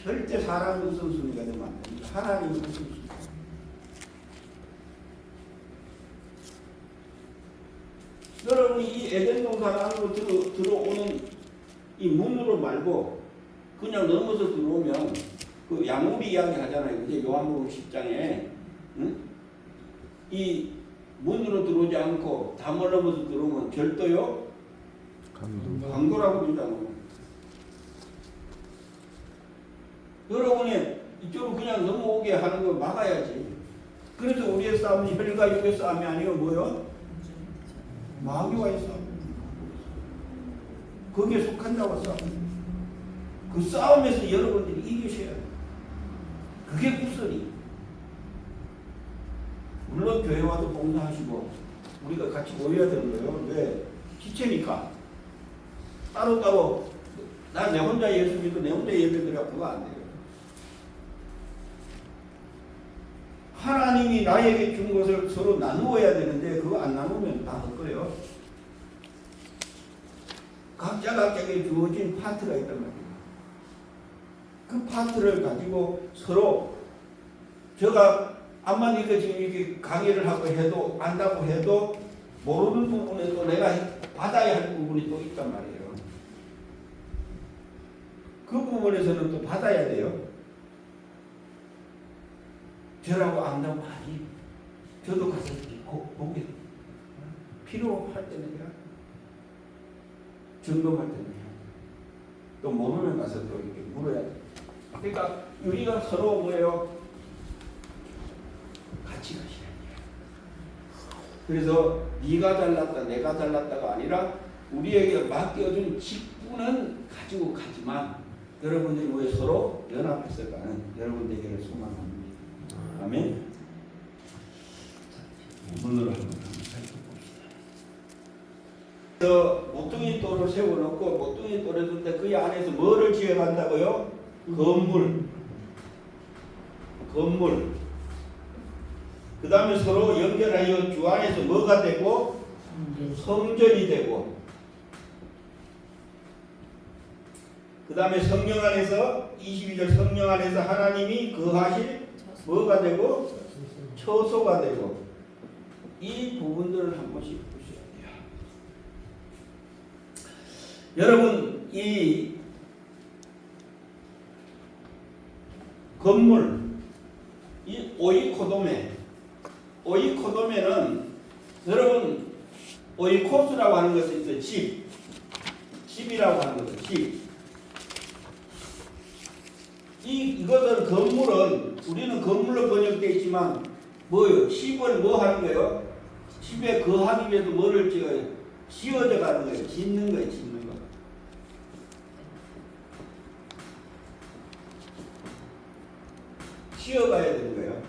절대 사람이 우선순위가 되면 안 됩니다. 하나님이 우선순위. 여러분이 이 에덴 동산 안으로 들어오는 이 문으로 말고 그냥 넘어서 들어오면 그 양우리 이야기 하잖아요. 이제 요한복음 10장에 응? 이 문으로 들어오지 않고 담을 넘어서 들어오면 별도요 강도라고 그러잖아요. 여러분이 이쪽으로 그냥 넘어오게 하는 걸 막아야지. 그래서 우리의 싸움이 혈과 육의 싸움이 아니고 뭐요? 마귀와의 싸움. 거기에 속한다고 싸움. 그 싸움에서 여러분들이 이기셔야 돼요. 그게 국선이. 물론 교회와도 봉사하시고 우리가 같이 모여야 되는 거예요. 왜? 지체니까. 따로따로 나 내 혼자 예수 믿고 내 혼자 예배드려 그거 안 돼요. 하나님이 나에게 준 것을 서로 나누어야 되는데 그거 안 나누면 다 헛거예요. 각자에게 주어진 파트가 있단 말이에요. 그 파트를 가지고 서로 제가 암만 이렇게 지금 이렇게 강의를 하고 해도 안다고 해도 모르는 부분에도 내가 받아야 할 부분이 또 있단 말이에요. 그 부분에서는 또 받아야 돼요. 저라고 안다고 하니 저도 가서 보게 필요할 때는 점검할 때는 또 모르면 가서 또 이렇게 물어야 돼. 그러니까 우리가 서로 뭐예요? 같이 가시라. 그래서 네가 잘났다 내가 잘났다가 아니라 우리에게 맡겨준 직분은 가지고 가지만 여러분들이 뭐 서로 연합해서 가는 여러분 되기를 소망합니다. 아멘. 문으로 한번 살펴봅시다. 그래서 모퉁이 돌을 세워놓고 모퉁이 돌을 줄 때 그 안에서 뭐를 지어간다고요? 건물. 그 다음에 서로 연결하여 주 안에서 뭐가 되고? 성전이 되고. 그 다음에 성령 안에서 22절 성령 안에서 하나님이 거하실 뭐가 되고? 처소가 되고. 이 부분들을 한 번씩 보셔야 돼요. 여러분 이 건물 이 오이코도메는 여러분 오이코스라고 하는 것이 있어요. 집이라고 하는 것은 집. 이것은 건물은 우리는 건물로 번역되어 있지만 뭐요? 집을 뭐 하는 거예요? 집에 거하기 위해서 뭐를 지어요? 지어져 가는 거예요. 짓는 거예요. 짓는 거. 지어가야 되는 거예요.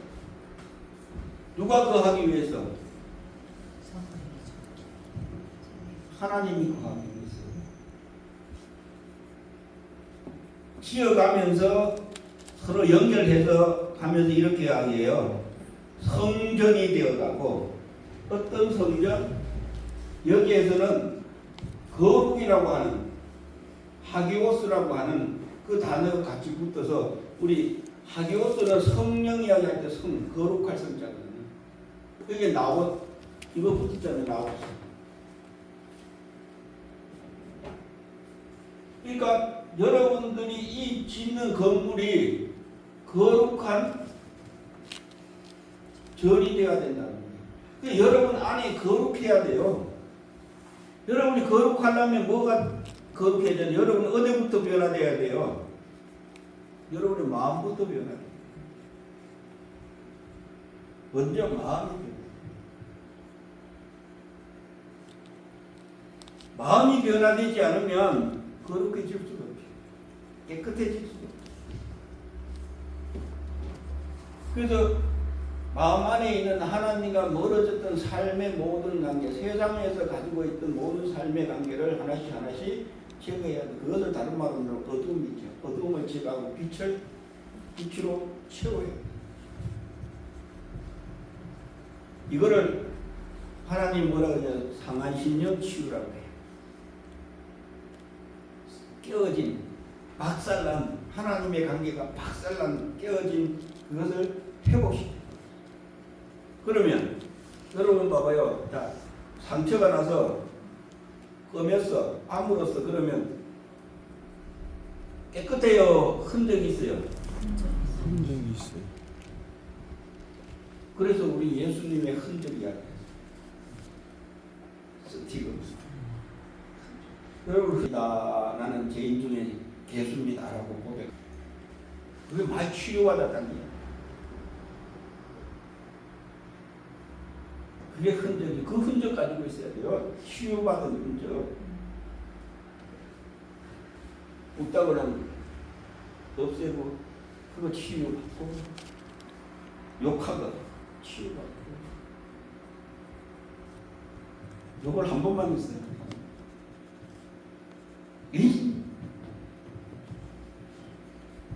누가 거하기 위해서? 하나님이 거하기 위해서. 지어가면서 서로 연결해서 가면서 이렇게 하기에요. 성전이 되어가고 어떤 성전? 여기에서는 거룩이라고 하는 하기오스라고 하는 그 단어가 같이 붙어서 우리 하기오스는 성령 이야기할 때 거룩할 성자거든요. 여기 나옷 이거 붙었잖아요. 나옷. 그러니까 여러분들이 이 짓는 건물이 거룩한 절이 되어야 된다는 거예요. 그러니까 여러분 안에 거룩해야 돼요. 여러분이 거룩하려면 뭐가 거룩해져야 돼요? 여러분 어디부터 변화돼야 돼요? 여러분의 마음부터 변화돼야 돼요. 먼저 마음이 변화돼요. 마음이 변화되지 않으면 거룩해질 수가 없죠. 깨끗해질 수가 없죠. 그래서 마음 안에 있는 하나님과 멀어졌던 삶의 모든 관계, 세상에서 가지고 있던 모든 삶의 관계를 하나씩 하나씩 제거해야 돼. 그것을 다른 말로 어둠이죠. 어둠을 제거하고 빛으로 채워야 돼. 이거를 하나님 뭐라 그러냐? 상한신령 치유라고 해요. 깨어진, 박살난, 하나님의 관계가 박살난, 깨어진 그것을 회복시켜. 그러면 여러분 봐봐요. 자, 상처가 나서 검였어, 아물었어. 그러면 깨끗해요? 흔적이 있어요? 흔적이 있어요. 그래서 우리 예수님의 흔적이야. 스티금. 여러분, 나는 죄인 중에 개수입니다라고 고백. 그게 많이 치유받았다는 거야. 그게 흔적이, 그 흔적 가지고 있어야 돼요. 치유받은 흔적. 웃다고는 없애고, 그거 치유받고, 욕하고, 치유받고. 욕을 한 번만 했어요.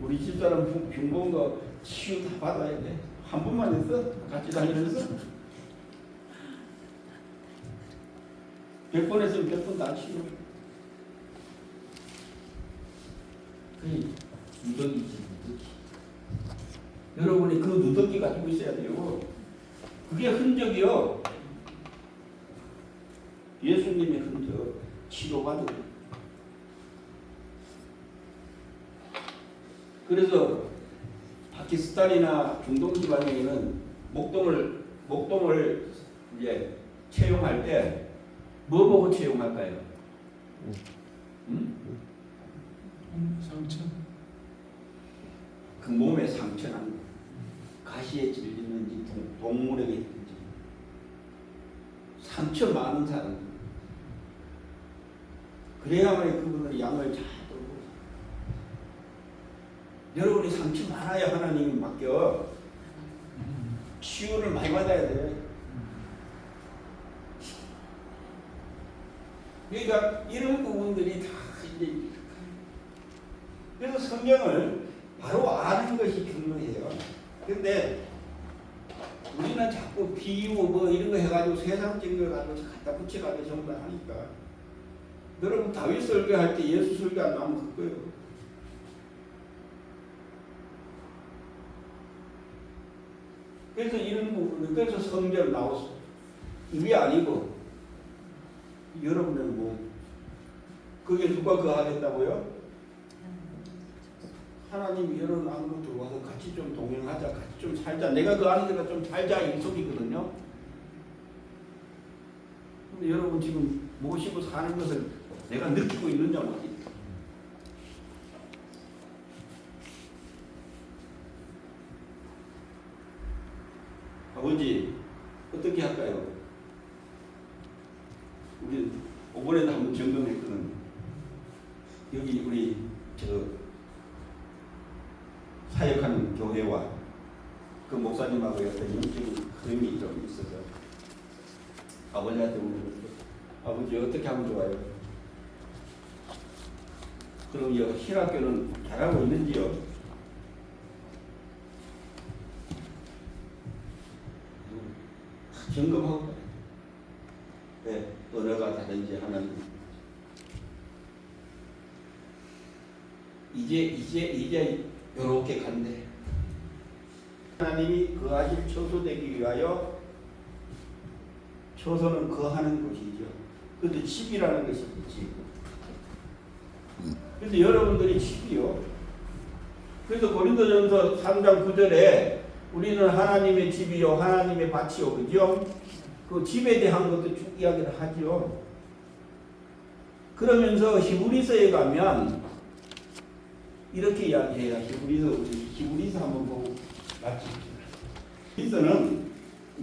우리 집사람 병본 거 치유 다 받아야 돼. 한 번만 했어? 같이 다니면서? 100번 했으면 100번 다 치유. 그게 누더기지, 누더기. 여러분이 그 누더기 가지고 있어야 돼요. 그게 흔적이요. 예수님의 흔적, 치료받은. 그래서 파키스탄이나 중동 지방에는 목동을 이제 채용할 때 뭐 보고 채용할까요? 상처. 그 몸에 상처난 가시에 찔리는지 동물에게 있든지 상처 많은 사람. 그래야만 그분을 양을 잘 돌고. 여러분이 상처 많아야 하나님이 맡겨. 치유를 많이 받아야 돼. 그러니까 이런 부분들이 다 이제, 그래서 성경을 바로 아는 것이 중요해요. 근데 우리는 자꾸 비유 뭐 이런 거 해가지고 세상적인 걸 가지고 갖다 붙여가지고 전부 다 하니까. 여러분 다윗 설교할 때 예수 설교 안 나오면 그거예요. 그래서 이런 부분은, 그래서 성경 나왔어. 이게 아니고 여러분은 뭐 그게 누가 그거 하겠다고요? 하나님이 여러분 안으로 들어와서 같이 좀 동행하자, 같이 좀 살자. 내가 그 안에 들어가 좀 살자 이 속이거든요. 근데 여러분 지금 모시고 사는 것을 내가 느끼고 있느냐 말이야. 아버지 어떻게 할까요? 우리 이번에도 한번 점검했거든. 여기 우리 사역하는 교회와 그 목사님하고 어떤 영적인 흐름이 좀 있어서 아버지한테 물어봤어요. 아버지 어떻게 하면 좋아요? 그럼 이 신학교는 잘하고 있는지요? 점검하고 가요. 네, 언어가 다른지 하나님. 이제 요렇게 간대. 하나님이 거하실 처소되기 위하여, 처소는 거하는 곳이죠. 근데 집이라는 것이 있지. 그래서 여러분들이 집이요. 그래서 고린도전서 3장 9절에 우리는 하나님의 집이요 하나님의 밭이요, 그죠? 그 집에 대한 것도 쭉 이야기를 하죠. 그러면서 히브리서에 가면 이렇게 이야기해요. 히브리서 한번 보고 마칩시다. 히브리서는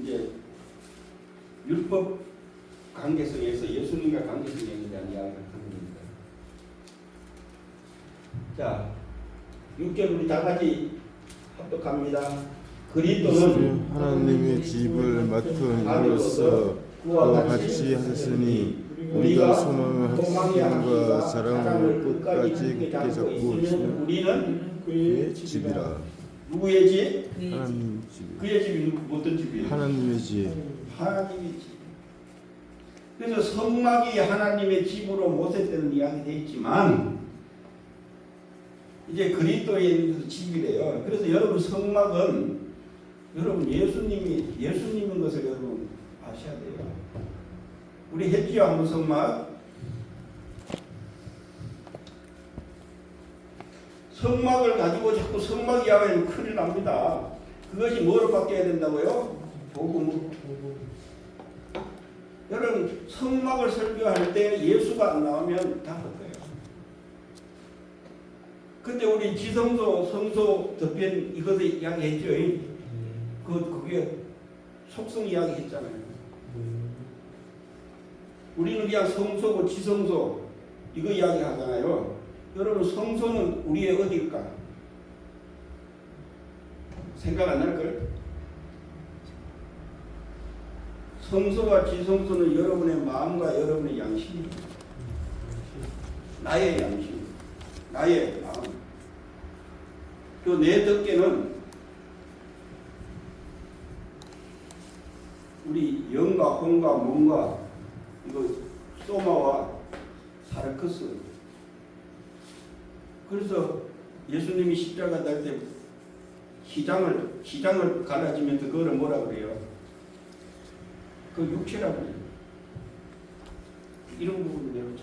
이제 율법 관계성에서 예수님과 관계성에 대한 이야기를 하는 겁니다. 자, 6절 우리 다 같이 합독합니다. 그리스도는 하나님의 집을 맡은 이로서 그와 같이 하셨으니 우리가 소망을 확신과 사랑을 끝까지 굳게 잡고 있으면 우리는 그의 집이라. 누구의 집? 하나님 집. 그의 집이 어떤 집이에요? 하나님의 집. 하나님의 집. 그래서 성막이 하나님의 집으로 모색되는 이야기 되어 있지만 이제 그리스도에 있는 집이래요. 그래서 여러분 성막은 여러분 예수님인 것을 여러분 아셔야 돼요. 우리 했지요 한번 성막. 성막을 가지고 자꾸 성막 이야기하면 큰일 납니다. 그것이 뭐로 바뀌어야 된다고요? 복음으로. 여러분 성막을 설교할 때 예수가 안 나오면 다 헛돼요. 근데 우리 지성소, 성소 덮인 이것을 이야기했죠. 그게 속성 이야기했잖아요. 우리는 그냥 성소고 지성소 이거 이야기하잖아요. 여러분 성소는 우리의 어디일까? 생각 안 날걸? 성소와 지성소는 여러분의 마음과 여러분의 양심입니다. 나의 양심, 나의 마음. 그 내 덕계는 우리 영과 혼과 몸과 이거 소마와 사르크스. 그래서 예수님이 십자가 달 때 기장을 갈라지면서 그거를 뭐라 그래요? 그 육체라고 해요. 이런 부분을 내놓자.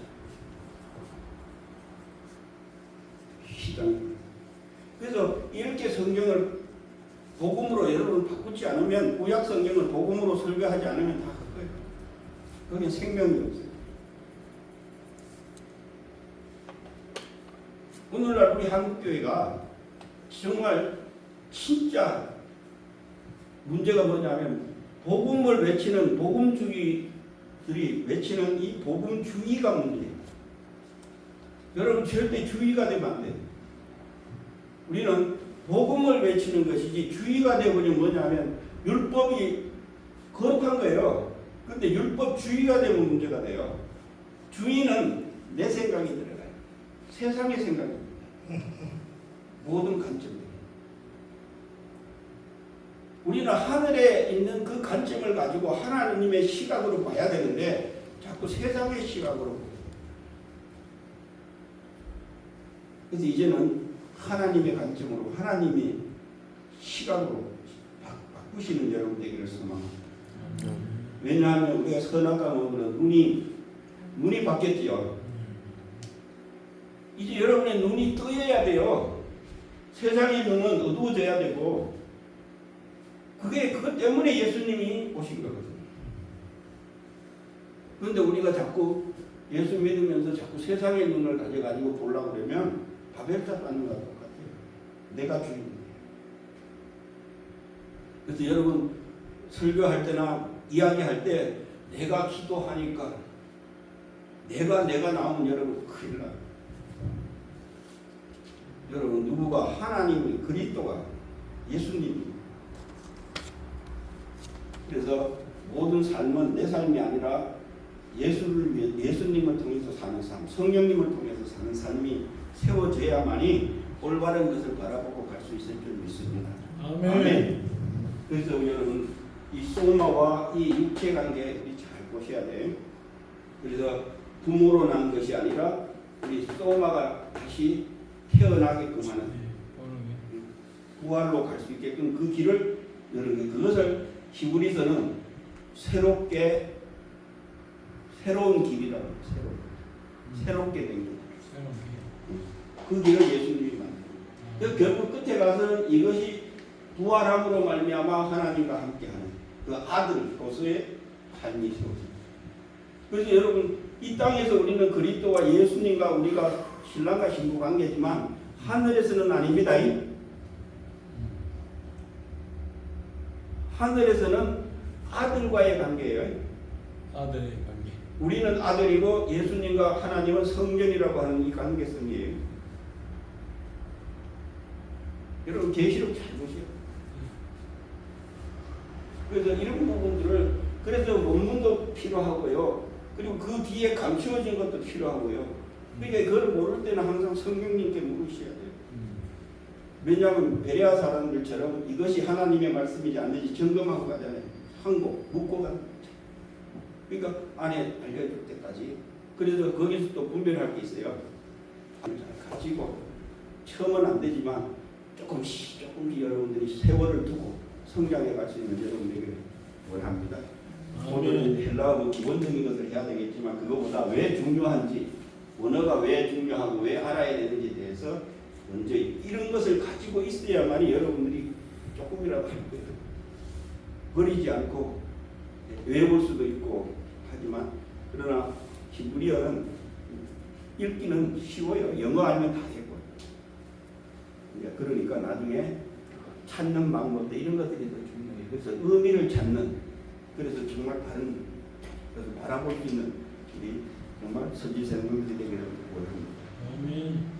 시장. 그래서 이렇게 성경을 복음으로 여러분 바꾸지 않으면 구약 성경을 복음으로 설교하지 않으면 다 그거예요. 그게 생명이 없어요. 오늘날 우리 한국교회가 정말 진짜 문제가 뭐냐면 복음을 외치는 복음주의들이 외치는 이 복음주의가 문제예요. 여러분 절대 주의가 되면 안 돼요. 우리는 복음을 외치는 것이지 주의가 되버리면 뭐냐면 율법이 거룩한 거예요. 근데 율법주의가 되면 문제가 돼요. 주의는 내 생각이 들어가요. 세상의 생각입니다. 모든 관점들. 우리는 하늘에 있는 그 관점을 가지고 하나님의 시각으로 봐야 되는데 자꾸 세상의 시각으로 봐요. 그래서 이제는 하나님의 관점으로 하나님의 시각으로 바꾸시는 여러분 되기를 소망합니다. 왜냐하면 우리가 선악과 먹으면 눈이 바뀌었지요. 이제 여러분의 눈이 뜨여야 돼요. 세상의 눈은 어두워져야 되고 그것 때문에 예수님이 오신 거거든요. 그런데 우리가 자꾸 예수 믿으면서 자꾸 세상의 눈을 가져가지고 보려고 그러면 바벨탑 받는 것과 똑같아요. 내가 주인이에요. 그래서 여러분 설교할 때나 이야기할 때 내가 기도하니까 내가 나오면 여러분 큰일 나요. 여러분 누구가 하나님이 그리스도가 예수님이 그래서 모든 삶은 내 삶이 아니라 예수님을 통해서 사는 삶, 성령님을 통해서 사는 삶이 세워져야만이 올바른 것을 바라보고 갈 수 있을 줄 믿습니다. 아멘. 아멘. 그래서 여러분 이 소마와 이 육체 관계 우리 잘 보셔야 돼요. 그래서 부모로 난 것이 아니라 우리 소마가 다시 태어나게끔 하는 부활로 갈 수 있게끔 그 길을 여는 게 그것을 히브리서는 새로운 길이라고 새롭게 된 길. 그 길을 예수님이 만들고 결국 끝에 가서는 이것이 부활함으로 말미암아 하나님과 함께하는 그 아들로서의 삶이 세워집니다. 그래서 여러분 이 땅에서 우리는 그리스도와 예수님과 우리가 신랑과 신부 관계지만 하늘에서는 아닙니다. 하늘에서는 아들과의 관계예요. 아들의 관계. 우리는 아들이고 예수님과 하나님은 성전이라고 하는 이 관계성이에요. 여러분 계시록 잘 보세요. 그래서 이런 부분들을 그래서 원문도 필요하고요. 그리고 그 뒤에 감추어진 것도 필요하고요. 그러니까 그걸 모를 때는 항상 성령님께 물으셔야 돼요. 왜냐하면 베레아 사람들처럼 이것이 하나님의 말씀이지 않는지 점검하고 가잖아요. 항고 묻고 가는 거죠. 그러니까 안에 알려줄 때까지. 그래서 거기서 또 분별할 게 있어요. 가지고 처음은 안 되지만 조금씩 여러분들이 세월을 두고 성장해 갈 수 있는 여러분들에게 원합니다. 오늘은 헬라어 기본적인 것을 해야 되겠지만 그거보다 왜 중요한지 언어가 왜 중요하고 왜 알아야 되는지에 대해서 먼저 이런 것을 가지고 있어야만이 여러분들이 조금이라도 할 거예요. 버리지 않고 외울 수도 있고 하지만 그러나 히브리어는 읽기는 쉬워요. 영어 알면 다 되고. 그러니까 나중에 찾는 방법도 이런 것들이 더 중요해요. 그래서 의미를 찾는 그래서 정말 다른 그래서 바라볼 수 있는 우리 정말 선지생명들이 되기를 원합니다. 아멘.